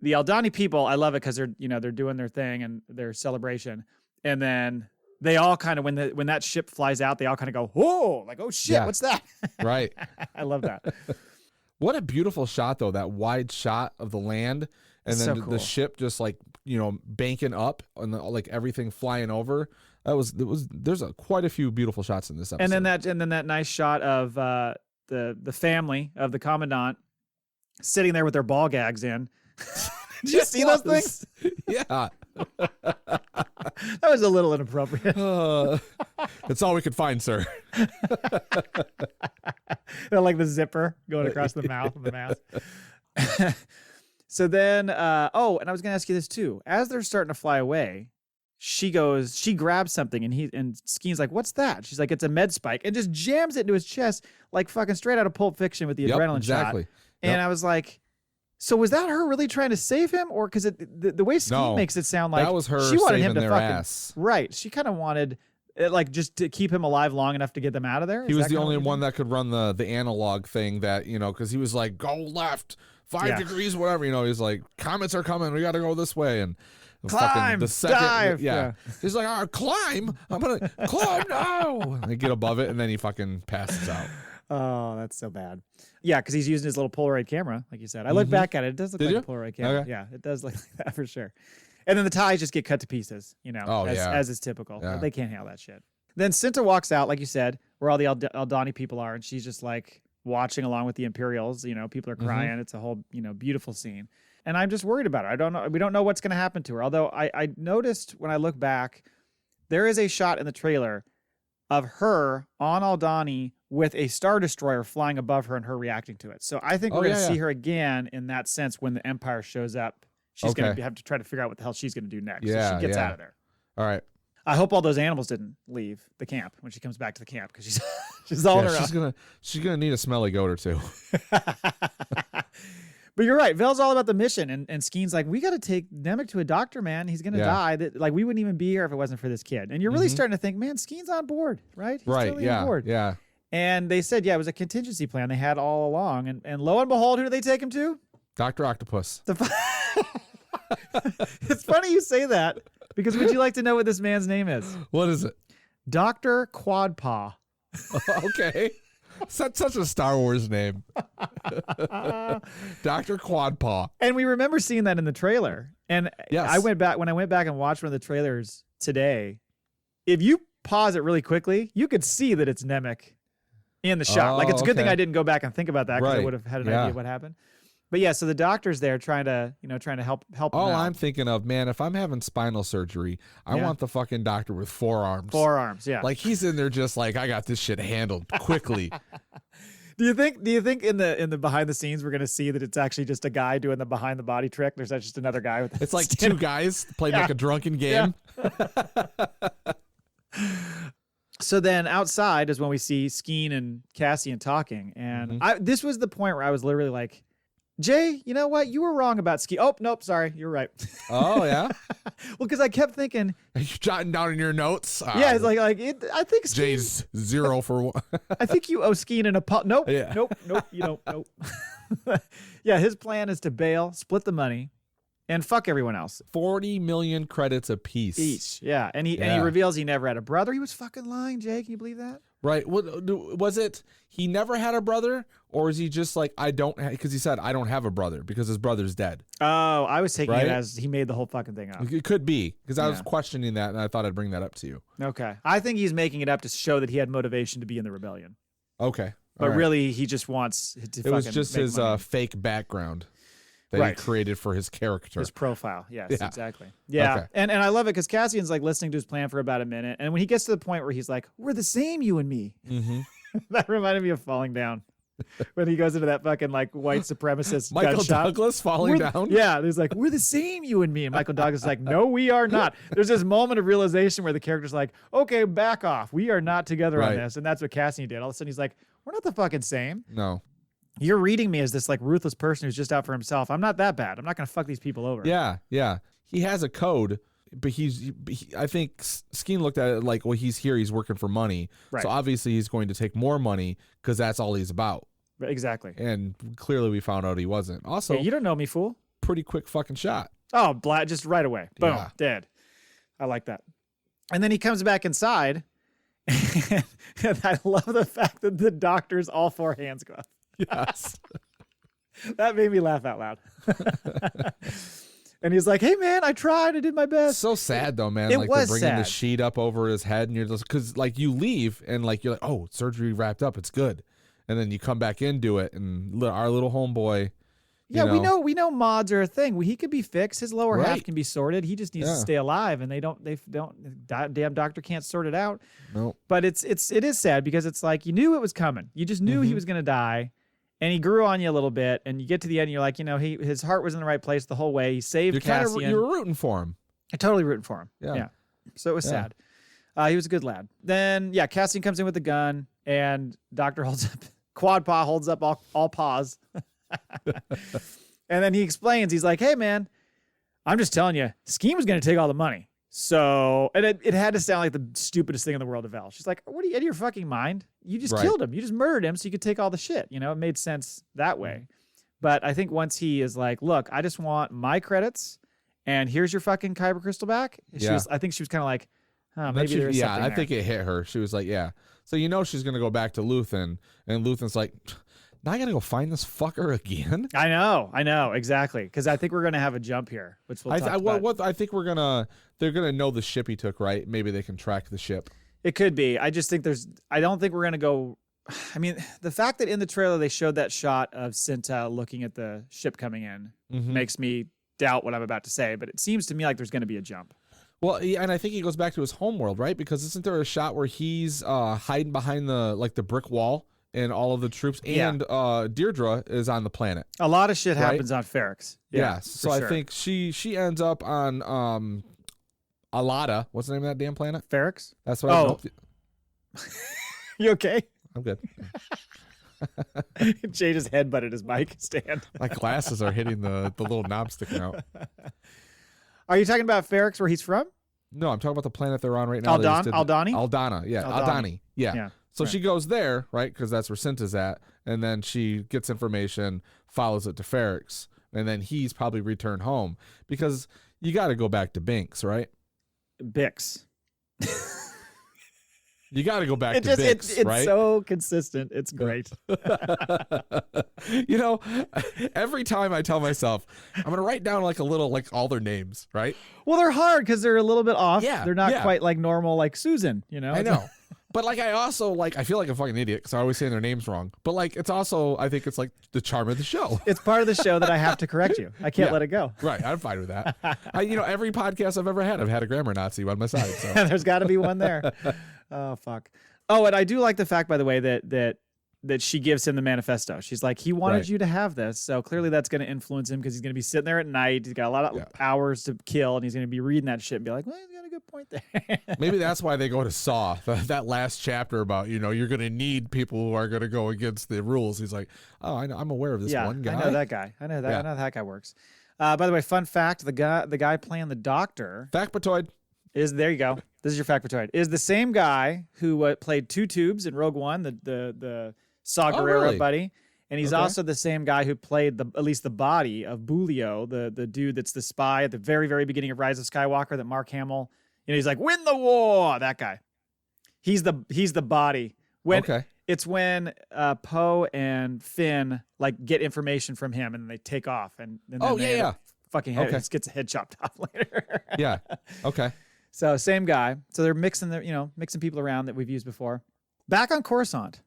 Aldhani people, I love it because they're doing their thing and their celebration. And then they all kind of, when that ship flies out, they all kind of go, whoa, like, oh shit, what's that? Right. I love that. What a beautiful shot, though, that wide shot of the land. And then the ship just like, banking up and like everything flying over. There's quite a few beautiful shots in this episode. And then that nice shot of the family of the commandant sitting there with their ball gags in. Did you see those things? Yeah. That was a little inappropriate. That's all we could find, sir. Like the zipper going across the mouth of the mask. So then, and I was going to ask you this too. As they're starting to fly away, she grabs something, and Skeen's like, "What's that?" She's like, "It's a med spike," and just jams it into his chest, like fucking straight out of Pulp Fiction with the adrenaline shot. And I was like, so was that her really trying to save him, or because the way Skeen makes it sound like that was her she wanted saving him to their fucking ass. Right? She kind of wanted like just to keep him alive long enough to get them out of there. He was the only one that could run the analog thing that because he was like, go left 5 degrees, whatever. He's like, comets are coming. We got to go this way and. Climb, the second, dive. Yeah. He's like, climb. I'm going to climb now. And they get above it, and then he fucking passes out. Oh, that's so bad. Yeah, because he's using his little Polaroid camera, like you said. I look back at it. It does look like a Polaroid camera. Okay. Yeah, it does look like that for sure. And then the ties just get cut to pieces, as is typical. Yeah. They can't handle that shit. Then Cinta walks out, like you said, where all the Aldhani people are, and she's just like watching along with the Imperials. People are crying. It's a whole, beautiful scene. And I'm just worried about her. I don't know. We don't know what's going to happen to her. Although I noticed when I look back, there is a shot in the trailer of her on Aldhani with a Star Destroyer flying above her and her reacting to it. So I think we're going to see her again in that sense when the Empire shows up. She's going to have to try to figure out what the hell she's going to do next. Yeah, so she gets out of there. All right. I hope all those animals didn't leave the camp when she comes back to the camp because she's all on her own. She's gonna need a smelly goat or two. But you're right. Vel's all about the mission, and Skeen's like, we got to take Nemik to a doctor, man. He's gonna die. Like we wouldn't even be here if it wasn't for this kid. And you're really starting to think, man, Skeen's on board, right? He's totally on board. Yeah. And they said, it was a contingency plan they had all along. And lo and behold, who do they take him to? Dr. Octopus. It's funny you say that because would you like to know what this man's name is? What is it? Dr. Quadpaw. Okay. Such a Star Wars name. Dr. Quadpaw. And we remember seeing that in the trailer. And yes. When I went back and watched one of the trailers today, if you pause it really quickly, you could see that it's Nemik in the shot. Like it's a good thing I didn't go back and think about that because I would have had an idea of what happened. But yeah, so the doctor's there trying to help All him out. I'm thinking of, man, if I'm having spinal surgery, I want the fucking doctor with 4 arms. 4 arms, yeah. Like he's in there just like, I got this shit handled quickly. Do you think in the behind the scenes we're gonna see that it's actually just a guy doing the behind the body trick? There's just another guy with It's like 2 guys playing like a drunken game. So then outside is when we see Skeen and Cassian talking. And this was the point where I was literally like, Jay, you know what? You were wrong about Skeen. Oh, nope. Sorry. You're right. Oh, yeah? Well, because I kept thinking. Are you jotting down in your notes? Yeah, it's I think Skeen, Jay's 0 for 1. I think you owe Skeen an apology. Nope. Yeah. Nope. You don't. Nope. Yeah, his plan is to bail, split the money, and fuck everyone else. 40 million credits apiece. Each. Yeah. And he reveals he never had a brother. He was fucking lying, Jay. Can you believe that? Right. Was it he never had a brother, or is he just like, I don't, because he said, I don't have a brother because his brother's dead? Oh, I was taking it as he made the whole fucking thing up. It could be, because I was questioning that, and I thought I'd bring that up to you. Okay. I think he's making it up to show that he had motivation to be in the rebellion. Okay. But really, he just wants to It was just his fake background that he created for his character. His profile. Yes, exactly. Yeah. Okay. And I love it because Cassian's like listening to his plan for about a minute. And when he gets to the point where he's like, we're the same, you and me. Mm-hmm. That reminded me of Falling Down. When he goes into that fucking like white supremacist Michael gunshot. Douglas falling down? Yeah, there's like, we're the same, you and me. And Michael Douglas is like, no, we are not. There's this moment of realization where the character's like, okay, back off. We are not together on this. And that's what Cassian did. All of a sudden he's like, we're not the fucking same. No. You're reading me as this like ruthless person who's just out for himself. I'm not that bad. I'm not going to fuck these people over. Yeah, yeah. He has a code, but I think Skeen looked at it like, well, he's here, he's working for money. Right. So obviously he's going to take more money because that's all he's about. Exactly. And clearly we found out he wasn't. Also, you don't know me, fool. Pretty quick fucking shot. Oh, just right away. Boom, dead. I like that. And then he comes back inside, and I love the fact that the doctor's all 4 hands go up. Yes. That made me laugh out loud. And he's like, hey, man, I tried. I did my best. So sad, though, man. Like, they're bringing the sheet up over his head, and you're just, because, like, you leave, and, like, you're like, oh, surgery wrapped up. It's good. And then you come back in, do it, and our little homeboy. Yeah, we know mods are a thing. He could be fixed. His lower half can be sorted. He just needs to stay alive, and they don't. Damn doctor can't sort it out. No. But it is sad because it's like you knew it was coming. You just knew he was gonna die, and he grew on you a little bit. And you get to the end, and you're like, his heart was in the right place the whole way. He saved Cassian. You were rooting for him. I totally rooting for him. Yeah. So it was sad. He was a good lad. Then Cassian comes in with the gun, and Doctor holds up. Quadpaw holds up all paws. And then he explains, he's like, hey, man, I'm just telling you, Skeen was going to take all the money. So, and it had to sound like the stupidest thing in the world to Val. She's like, what are you out of your fucking mind? You just killed him. You just murdered him so you could take all the shit. It made sense that way. But I think once he is like, look, I just want my credits and here's your fucking kyber crystal back. I think she was kind of like, maybe there's something there. I think it hit her. She was like, yeah. So she's going to go back to Luthen, and Luthen's like, now I got to go find this fucker again? I know, exactly. Because I think we're going to have a jump here, which we'll talk about. I think they're going to know the ship he took, right? Maybe they can track the ship. It could be. I just think I don't think we're going to go. I mean, the fact that in the trailer they showed that shot of Cinta looking at the ship coming in makes me doubt what I'm about to say, but it seems to me like there's going to be a jump. Well, and I think he goes back to his homeworld, right? Because isn't there a shot where he's hiding behind the brick wall and all of the troops, and Deirdre is on the planet. A lot of shit happens on Ferrix. Yeah, so I think she ends up on Alada. What's the name of that damn planet? Ferrix? That's what I hope. You okay? I'm good. Jay just headbutted his mic stand. My glasses are hitting the little knob sticking out. Are you talking about Ferrix, where he's from? No, I'm talking about the planet they're on right now. Aldani? Aldana, yeah. Aldani, yeah. So she goes there, right, because that's where Cinta's at, and then she gets information, follows it to Ferrix, and then he's probably returned home, because you got to go back to Binks, right? Bix. You got to go back to Bix, right? It's so consistent. It's great. Every time I tell myself, I'm going to write down like a little, like all their names, right? Well, they're hard because they're a little bit off. Yeah. They're not quite like normal, like Susan, I know. But like, I also like, I feel like a fucking idiot because I always say their names wrong. But like, it's also, I think it's like the charm of the show. It's part of the show that I have to correct you. I can't let it go. Right. I'm fine with that. Every podcast I've ever had, I've had a grammar Nazi on my side. So. There's got to be one there. Oh, fuck. Oh, and I do like the fact, by the way, that she gives him the manifesto. She's like, he wanted you to have this. So clearly that's going to influence him because he's going to be sitting there at night. He's got a lot of hours to kill, and he's going to be reading that shit and be like, well, he's got a good point there. Maybe that's why they go to Saw, that last chapter about, you're going to need people who are going to go against the rules. He's like, oh, I know, I'm aware of this one guy. I know that guy. I know that how that guy works. By the way, fun fact, the guy playing the doctor. FACPAtoid. There you go. This is your FACPAtoid. Is the same guy who played Two Tubes in Rogue One, the Saw Gerrera buddy, and he's also the same guy who played at least the body of Bulio, the dude that's the spy at the very, very beginning of Rise of Skywalker that Mark Hamill, he's like, win the war. That guy. He's the body. It's when Poe and Finn like get information from him and they take off and then fucking head gets a head chopped off later. Yeah. Okay. So same guy. So they're mixing people around that we've used before. Back on Coruscant.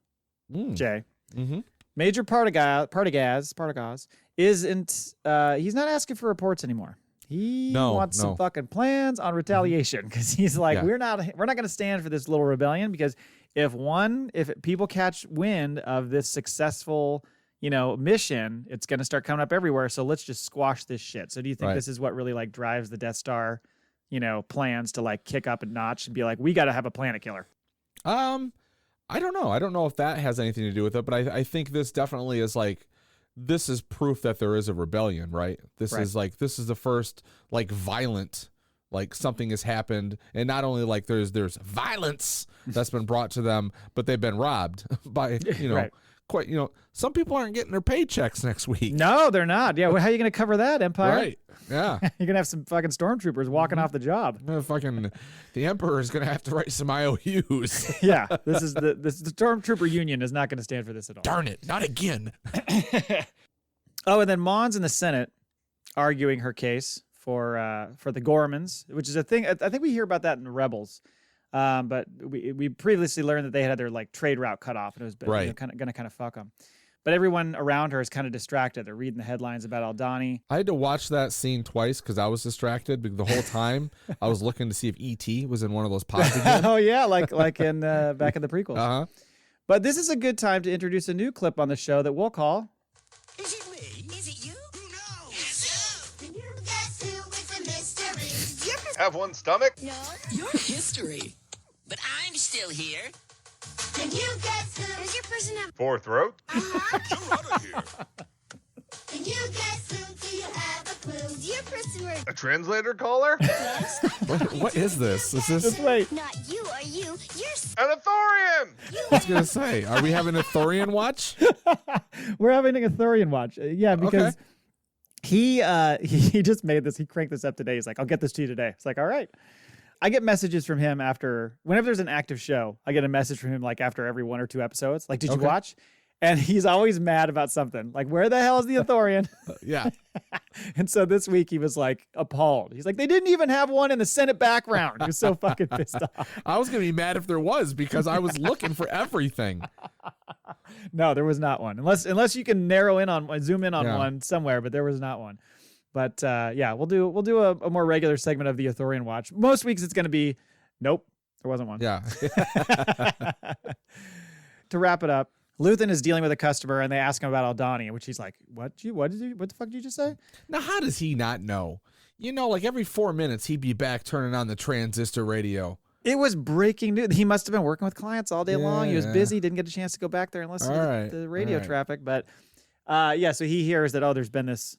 Jay. Mm-hmm. Major Partagaz isn't he's not asking for reports anymore. He wants some fucking plans on retaliation because he's like, we're not going to stand for this little rebellion because if people catch wind of this successful, mission, it's going to start coming up everywhere. So let's just squash this shit. So do you think this is what really like drives the Death Star, plans to like kick up a notch and be like, we got to have a planet killer? I don't know. I don't know if that has anything to do with it, but I think this definitely is like, this is proof that there is a rebellion, right? This is the first like violent, like something has happened. And not only like there's violence that's been brought to them, but they've been robbed by, quite, some people aren't getting their paychecks next week. No, they're not. Yeah. Well, how are you going to cover that, Empire? Right. Yeah. You're going to have some fucking stormtroopers walking off the job. The Emperor is going to have to write some IOUs. Yeah. The stormtrooper union is not going to stand for this at all. Darn it. Not again. Oh, and then Mon's in the Senate arguing her case for the Gormans, which is a thing. I think we hear about that in the Rebels. But we previously learned that they had their like trade route cut off, and it was going to kind of fuck them. But everyone around her is kind of distracted. They're reading the headlines about Aldhani. I had to watch that scene twice because I was distracted. Because the whole time I was looking to see if E.T. was in one of those pods again. Oh yeah, like in back in the prequels. Uh-huh. But this is a good time to introduce a new clip on the show that we'll call. Is it me? Is it you? Who knows? It's you. Guess who is a mystery? Have one stomach? No. Your history. But I'm still here. And you guess who? Does your person have 4 throat? Uh-huh. You're out of here. And you guess who? Do you have a clue? Does your person wear A translator caller? yes? What is this? Is this? Just wait. Not you, are you? An Athorian! I was gonna say, are we having a Thorian watch? We're having a Thorian watch. Yeah, because he just made this. He cranked this up today. He's like, I'll get this to you today. It's like, all right. I get messages from him whenever there's an active show, I get a message from him like after every 1 or 2 episodes. Like, did you watch? And he's always mad about something. Like, where the hell is the Athorian? Yeah. And so this week he was like appalled. He's like, they didn't even have one in the Senate background. He was so fucking pissed off. I was going to be mad if there was because I was looking for everything. No, there was not one. Unless you can zoom in on one somewhere, but there was not one. But we'll do a more regular segment of the Athorian Watch. Most weeks it's going to be, nope, there wasn't one. Yeah. To wrap it up, Luthen is dealing with a customer and they ask him about Aldhani, which he's like, what the fuck did you just say? Now, how does he not know? Like every 4 minutes he'd be back turning on the transistor radio. It was breaking news. He must have been working with clients all day long. He was busy, didn't get a chance to go back there and listen to the radio traffic. But so he hears that, there's been this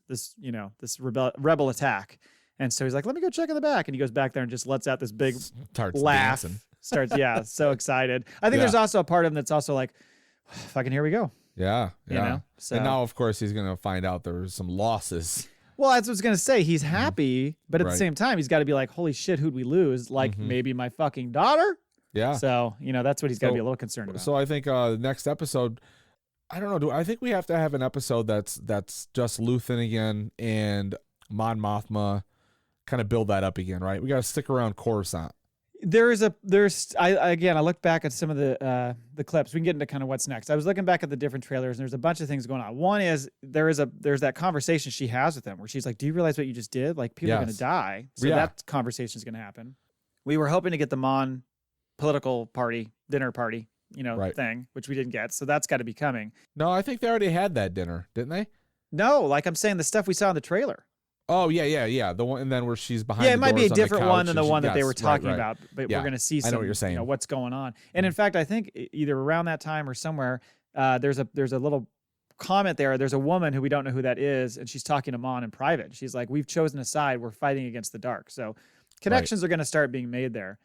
rebel attack. And so he's like, let me go check in the back. And he goes back there and just lets out this big laugh. Starts, so excited. I think there's also a part of him that's also like, fucking here we go. Yeah. So, and now, of course, he's going to find out there were some losses. Well, that's what I was going to say. He's happy, but at the same time, he's got to be like, holy shit, who'd we lose? Like maybe my fucking daughter? Yeah. So, that's what he's got to be a little concerned about. So I think the next episode, I don't know. I think we have to have an episode that's just Luthen again and Mon Mothma, kind of build that up again, right? We got to stick around Coruscant. I looked back at some of the clips. We can get into kind of what's next. I was looking back at the different trailers, and there's a bunch of things going on. One is there's that conversation she has with him where she's like, "Do you realize what you just did? Like, people are going to die." So that conversation is going to happen. We were hoping to get the Mon political party dinner party, thing, which we didn't get. So that's got to be coming. No, I think they already had that dinner, didn't they? No, like I'm saying, the stuff we saw in the trailer. Oh, yeah. The one, and then where she's behind. Yeah, it the might be a doors on the different couch one than the and one that they yes, were talking right. about. But Yeah, we're going to see some, I know what you're saying. What's going on. And in fact, I think either around that time or somewhere, there's a little comment there. There's a woman who we don't know who that is, and she's talking to Mon in private. She's like, "We've chosen a side. We're fighting against the dark." So connections are going to start being made there.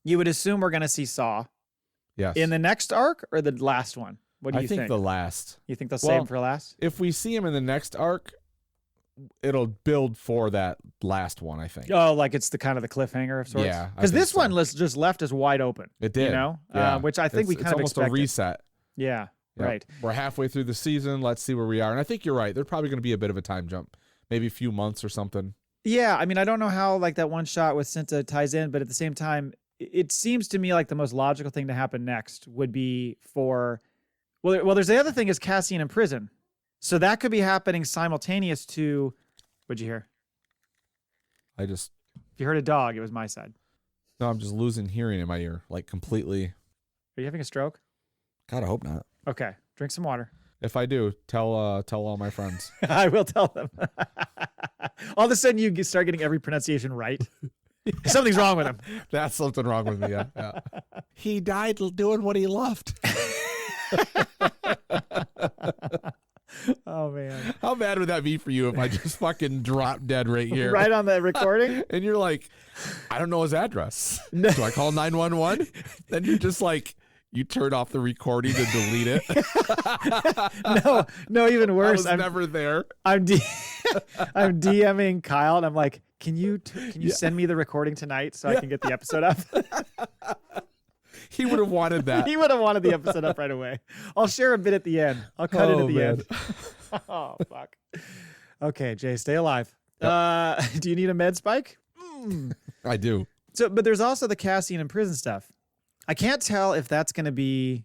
You would assume we're going to see Saw. Yes. In the next arc or the last one? What do you think? I think the last. You think they'll save him for last? If we see him in the next arc, it'll build for that last one, I think. Oh, like it's the kind of the cliffhanger of sorts? Yeah. Because this one just left us wide open. It did. Yeah. Which I think we kind of almost expected. a reset. Yeah, Yep. right. We're halfway through the season. Let's see where we are. And I think you're right. There's probably going to be a bit of a time jump. Maybe a few months or something. Yeah, I mean, I don't know how like that one shot with Cinta ties in, but at the same time, it seems to me like the most logical thing to happen next would be for, well, there's the other thing is Cassian in prison. So that could be happening simultaneous to, what'd you hear? If you heard a dog, it was my side. No, I'm just losing hearing in my ear, like completely. Are you having a stroke? God, I hope not. Okay, drink some water. If I do, tell all my friends. I will tell them. All of a sudden, you start getting every pronunciation right. Something's wrong with him. That's something wrong with me. Yeah. He died doing what he loved. Oh man, how bad would that be for you if I just fucking drop dead right here, right on the recording, and you're like, I don't know his address. No. Do I call 911? Then you're just like, you turn off the recording to delete it. No, even worse. I'm never there. I'm DMing Kyle, and I'm like, can you send me the recording tonight so I can get the episode up? He would have wanted that. He would have wanted the episode up right away. I'll share a bit at the end. I'll cut it at the end. Oh, fuck. Okay, Jay, stay alive. Yep. Do you need a med spike? I do. So, but there's also the Cassian in prison stuff. I can't tell if that's going to be.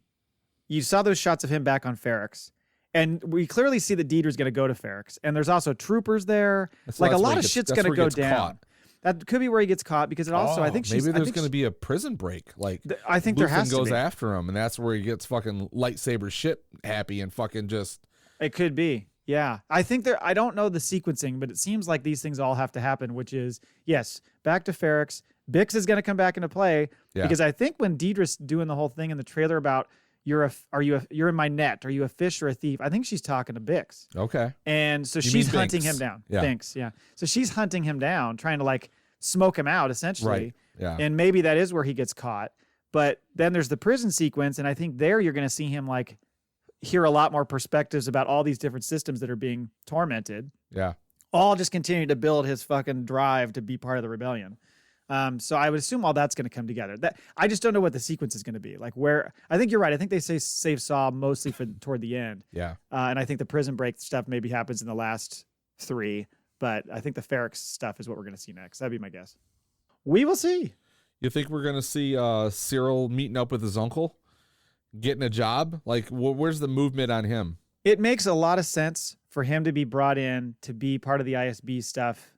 You saw those shots of him back on Ferrix, and we clearly see that Deidre's going to go to Ferrix, and there's also troopers there. So like a lot of shit's going to go down. Caught. That could be where he gets caught because it also. I think maybe there's going to be a prison break. Like I think there has to be. goes after him, and that's where he gets fucking lightsaber shit happy and fucking just. It could be. Yeah, I think I don't know the sequencing, but it seems like these things all have to happen, which is, yes, back to Ferrix. Bix is going to come back into play because I think when Deidre's doing the whole thing in the trailer about you're in my net, are you a fish or a thief? I think she's talking to Bix. Okay. And so she's hunting him down. Yeah. Binks, yeah. So she's hunting him down, trying to like smoke him out essentially. Right. Yeah. And maybe that is where he gets caught. But then there's the prison sequence, and I think there you're going to see him like hear a lot more perspectives about all these different systems that are being tormented. Yeah. All just continue to build his fucking drive to be part of the rebellion. So I would assume all that's going to come together. That I just don't know what the sequence is going to be. Like where I think you're right. I think they say save Saw mostly for toward the end. Yeah. And I think the prison break stuff maybe happens in the last 3, but I think the Ferrix stuff is what we're going to see next. That'd be my guess. We will see. You think we're going to see Cyril meeting up with his uncle, getting a job? Like, where's the movement on him? It makes a lot of sense for him to be brought in to be part of the ISB stuff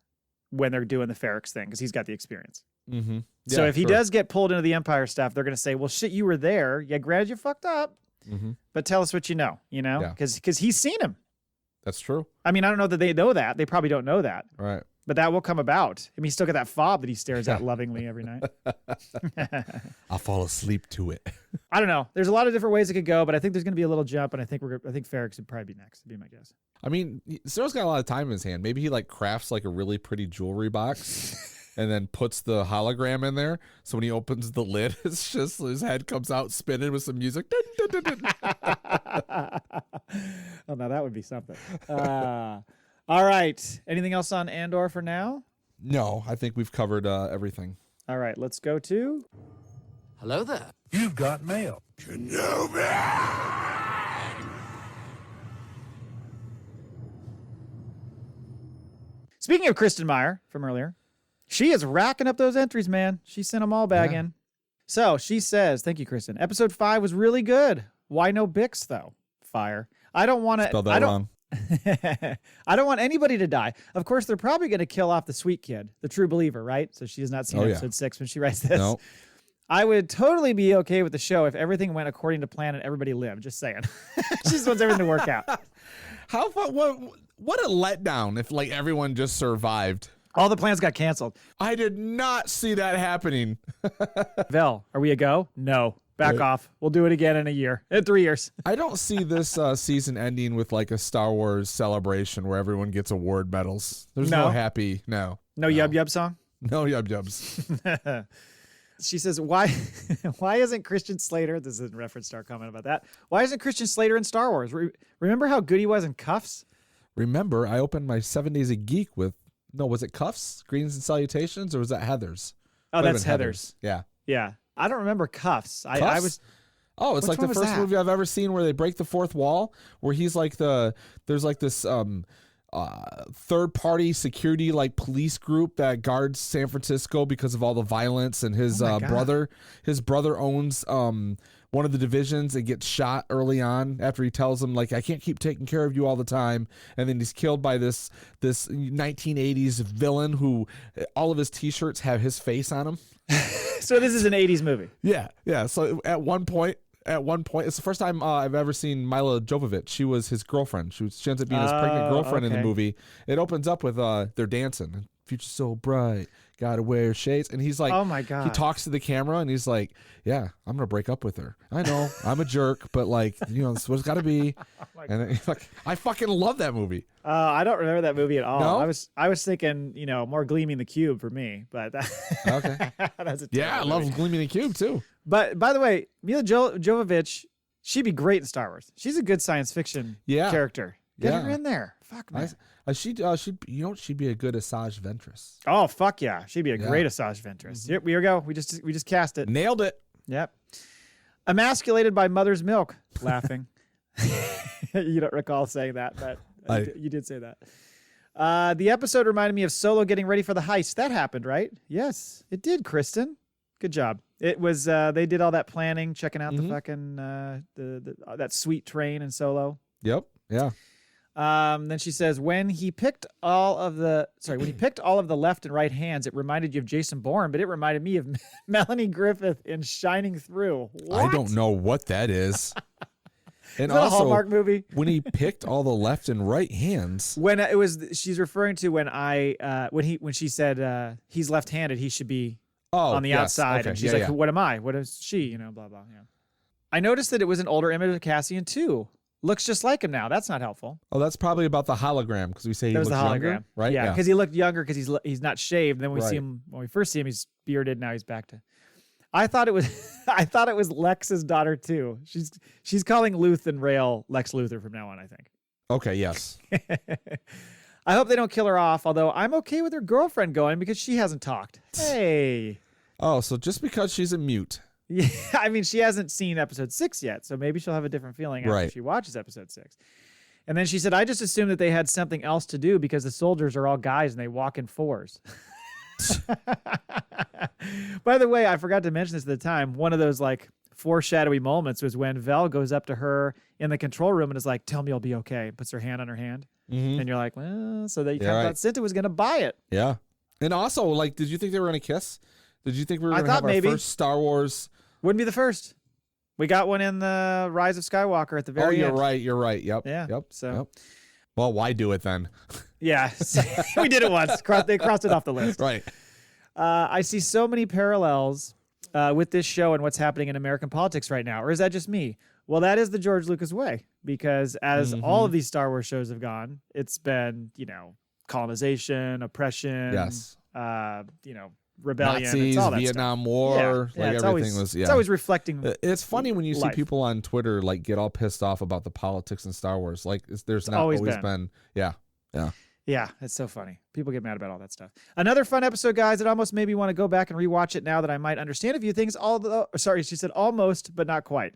when they're doing the Ferrix thing, because he's got the experience. Mm-hmm. Yeah, so if he does get pulled into the Empire stuff, they're going to say, well, shit, you were there. Yeah, granted, you fucked up, but tell us what you know, because he's seen him. That's true. I mean, I don't know that they know that. They probably don't know that. Right. But that will come about. I mean, he's still got that fob that he stares at lovingly every night. I'll fall asleep to it. I don't know. There's a lot of different ways it could go, but I think there's going to be a little jump, and I think Ferrix would probably be next. Would be my guess. I mean, Cyril's got a lot of time in his hand. Maybe he like crafts like a really pretty jewelry box and then puts the hologram in there. So when he opens the lid, it's just his head comes out spinning with some music. Oh, now that would be something. All right. Anything else on Andor for now? No, I think we've covered everything. All right. Let's go to. Hello there. You've got mail. Speaking of Kristen Meyer from earlier, She is racking up those entries, man. She sent them all back Yeah. in. So she says, thank you, Kristen. Episode 5 was really good. Why no Bix, though? Fire. I don't want to. Spelled that wrong. I don't want anybody to die. Of course, they're probably going to kill off the sweet kid, the true believer, right? So she has not seen Oh, yeah. episode 6 when she writes this. No. I would totally be okay with the show if everything went according to plan and everybody lived. Just saying. She just wants everything to work out. How fun? What a letdown if like everyone just survived. All the plans got canceled. I did not see that happening. Vel, are we a go? No. Back off. We'll do it again in 3 years. I don't see this season ending with like a Star Wars celebration where everyone gets award medals. There's no happy. No Yub Yub song? No yub yubs. She says, why isn't Christian Slater, this is in reference to our comment about that, why isn't Christian Slater in Star Wars? Remember how good he was in Cuffs? Remember, I opened my 7 Days a Geek with, was it Cuffs, Greetings and Salutations, or was that Heather's? Oh, Might have that's been Heather's. Yeah. Yeah. I don't remember Cuffs. I Cuffs? was... Oh, it's Which like one the was first that? movie I've ever seen where they break the fourth wall, where he's like there's like this third party security like police group that guards San Francisco because of all the violence, and his Oh my God. brother owns one of the divisions and gets shot early on after he tells him like, I can't keep taking care of you all the time, and then he's killed by this 1980s villain who all of his t-shirts have his face on them. So this is an 80s movie. Yeah. So at one point, it's the first time I've ever seen Mila Jovovich. She was his girlfriend. She ends up being his pregnant girlfriend in the okay. movie. It opens up with they're dancing. Future's so bright, gotta wear shades. And he's like, Oh my God. he talks to the camera and he's like, yeah, I'm gonna break up with her. I know, I'm a jerk, but like, that's what it's gotta be. And then, like, I fucking love that movie. I don't remember that movie at all. No? I was thinking, more Gleaming the Cube for me, but Okay. that's a Yeah, I terrible love movie. Gleaming the Cube too. But by the way, Mila Jovovich, she'd be great in Star Wars. She's a good science fiction character. Get her Yeah. in there. Fuck man. She'd be a good Asajj Ventress. Oh fuck yeah, she'd be a Yeah. great Asajj Ventress. Yep, here we go. We just cast it. Nailed it. Yep. Emasculated by mother's milk. Laughing. You don't recall saying that, but you did say that. The episode reminded me of Solo getting ready for the heist. That happened, right? Yes, it did, Kristen. Good job. It was they did all that planning, checking out the fucking that sweet train in Solo. Yep. Yeah. Then she says, when he picked all of the left and right hands, it reminded you of Jason Bourne, but it reminded me of Melanie Griffith in Shining Through. What? I don't know what that is. And Is that also, a Hallmark movie? when he picked all the left and right hands. When she's referring to when she said he's left-handed, he should be on the outside, and she's like, what am I? What is she? Blah blah. Yeah. I noticed that it was an older image of Cassian too. Looks just like him now. That's not helpful. Oh, that's probably about the hologram because we say he That was looks the hologram, younger, right? Yeah, because he looked younger because he's not shaved. And then we see Right. him when we first see him, he's bearded. Now he's back to. I thought it was Lex's daughter too. She's calling Luth and Rail Lex Luthor from now on, I think. Okay. Yes. I hope they don't kill her off. Although I'm okay with her girlfriend going because she hasn't talked. Hey. Oh, so just because she's a mute. Yeah, I mean, she hasn't seen episode 6 yet, so maybe she'll have a different feeling after Right. she watches episode 6. And then she said, I just assumed that they had something else to do because the soldiers are all guys and they walk in fours. By the way, I forgot to mention this at the time. One of those like foreshadowy moments was when Vel goes up to her in the control room and is like, tell me I'll be okay. Puts her hand on her hand. And you're like, well, so that you kind of thought Cinta was going to buy it. Yeah. And also, like, did you think they were going to kiss? Did you think we were I going to have thought our maybe. first Star Wars? Wouldn't be the first. We got one in the Rise of Skywalker at the very You're end. right. You're right. Yep. Yeah, Yep. so- Yep. Well, why do it then? Yeah. We did it once. They crossed it off the list. Right. I see so many parallels with this show and what's happening in American politics right now. Or is that just me? Well, that is the George Lucas way, because as all of these Star Wars shows have gone, it's been, colonization, oppression, Yes. rebellion. Nazis, it's all that Vietnam stuff. War, Yeah, like it's everything always, was. Yeah. It's always reflecting. It's funny when you see life. people on Twitter like get all pissed off about the politics in Star Wars. Like there's not always always been. been. Yeah. Yeah, it's so funny. People get mad about all that stuff. Another fun episode, guys. It almost made me want to go back and rewatch it now that I might understand a few things. Sorry, she said almost, but not quite.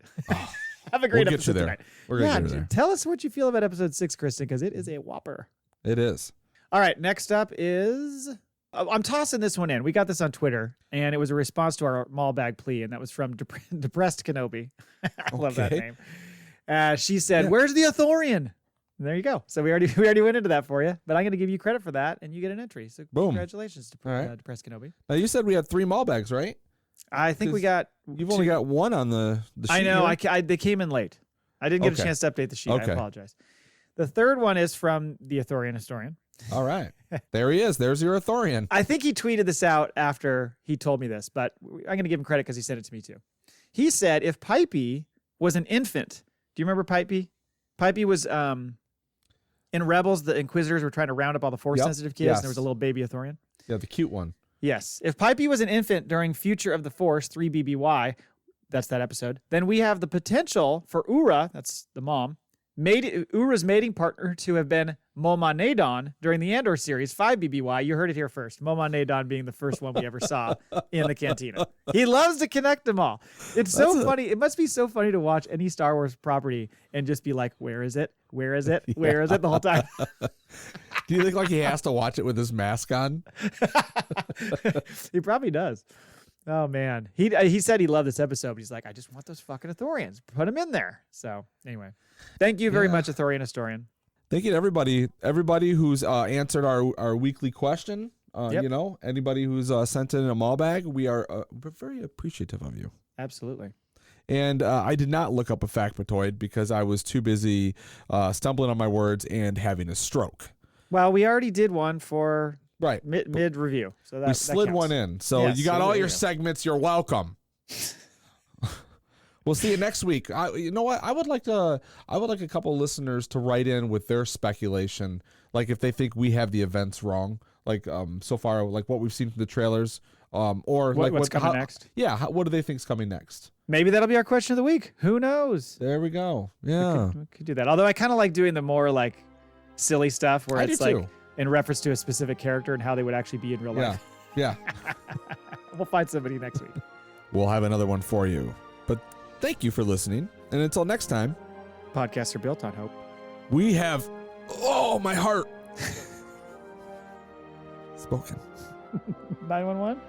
Have a great We'll get you episode there. tonight. We're gonna get you there. Tell us what you feel about episode 6, Kristen, because it is a whopper. It is. All right, next up is I'm tossing this one in. We got this on Twitter, and it was a response to our Maul Bag Plea, and that was from Depressed Kenobi. I love that Okay. name. She said, "Where's the Authorian?" And there you go. So we already went into that for you, but I'm going to give you credit for that, and you get an entry. So Boom. congratulations to All right. Depressed Kenobi. Now you said we had 3 Maul bags, right? I think we 'Cause got. You've only got 1 on the sheet. I know. here. They came in late. I didn't get Okay. a chance to update the sheet. Okay. I apologize. The third one is from the Authorian historian. All right. There he is. There's your Authorian. I think he tweeted this out after he told me this, but I'm going to give him credit because he sent it to me too. He said if Pipey was an infant, do you remember Pipey? Pipey was in Rebels. The Inquisitors were trying to round up all the Force-sensitive kids, Yes. and there was a little baby Authorian. Yeah, the cute one. Yes. If Pipey was an infant during Future of the Force 3BBY, that's that episode, then we have the potential for Ura, that's the mom, Ura's mating partner to have been Moma Nadon during the Andor series 5BBY. You heard it here first. Moma Nadon being the first one we ever saw in the cantina. He loves to connect them all. It's so funny. It must be so funny to watch any Star Wars property and just be like, where is it? Where is it? Where is it the whole time? Do you think like he has to watch it with his mask on? He probably does. Oh man, he said he loved this episode, but he's like, I just want those fucking Authorians. Put them in there. So anyway, thank you very much, Authorian historian. Thank you to everybody who's answered our weekly question. Yep. You know, anybody who's sent in a Maul bag, we're very appreciative of you. Absolutely. And I did not look up a FACPAtoid because I was too busy stumbling on my words and having a stroke. Well, we already did one for Right. mid review, so that We slid that one counts. in. So Yes, you got so all there your you go. segments. You're welcome. We'll see you next week. You know what? I would like a couple of listeners to write in with their speculation, like if they think we have the events wrong, like so far, like what we've seen from the trailers, or like What's coming next? Yeah, what do they think's coming next? Maybe that'll be our question of the week. Who knows? There we go. Yeah, We could do that. Although I kind of like doing the more like silly stuff where I it's do like too. in reference to a specific character and how they would actually be in real Yeah, life. yeah. We'll find somebody next week. We'll have another one for you. But thank you for listening, and until next time, Podcasts are built on hope. we have. Oh, my heart. Spoken. 911.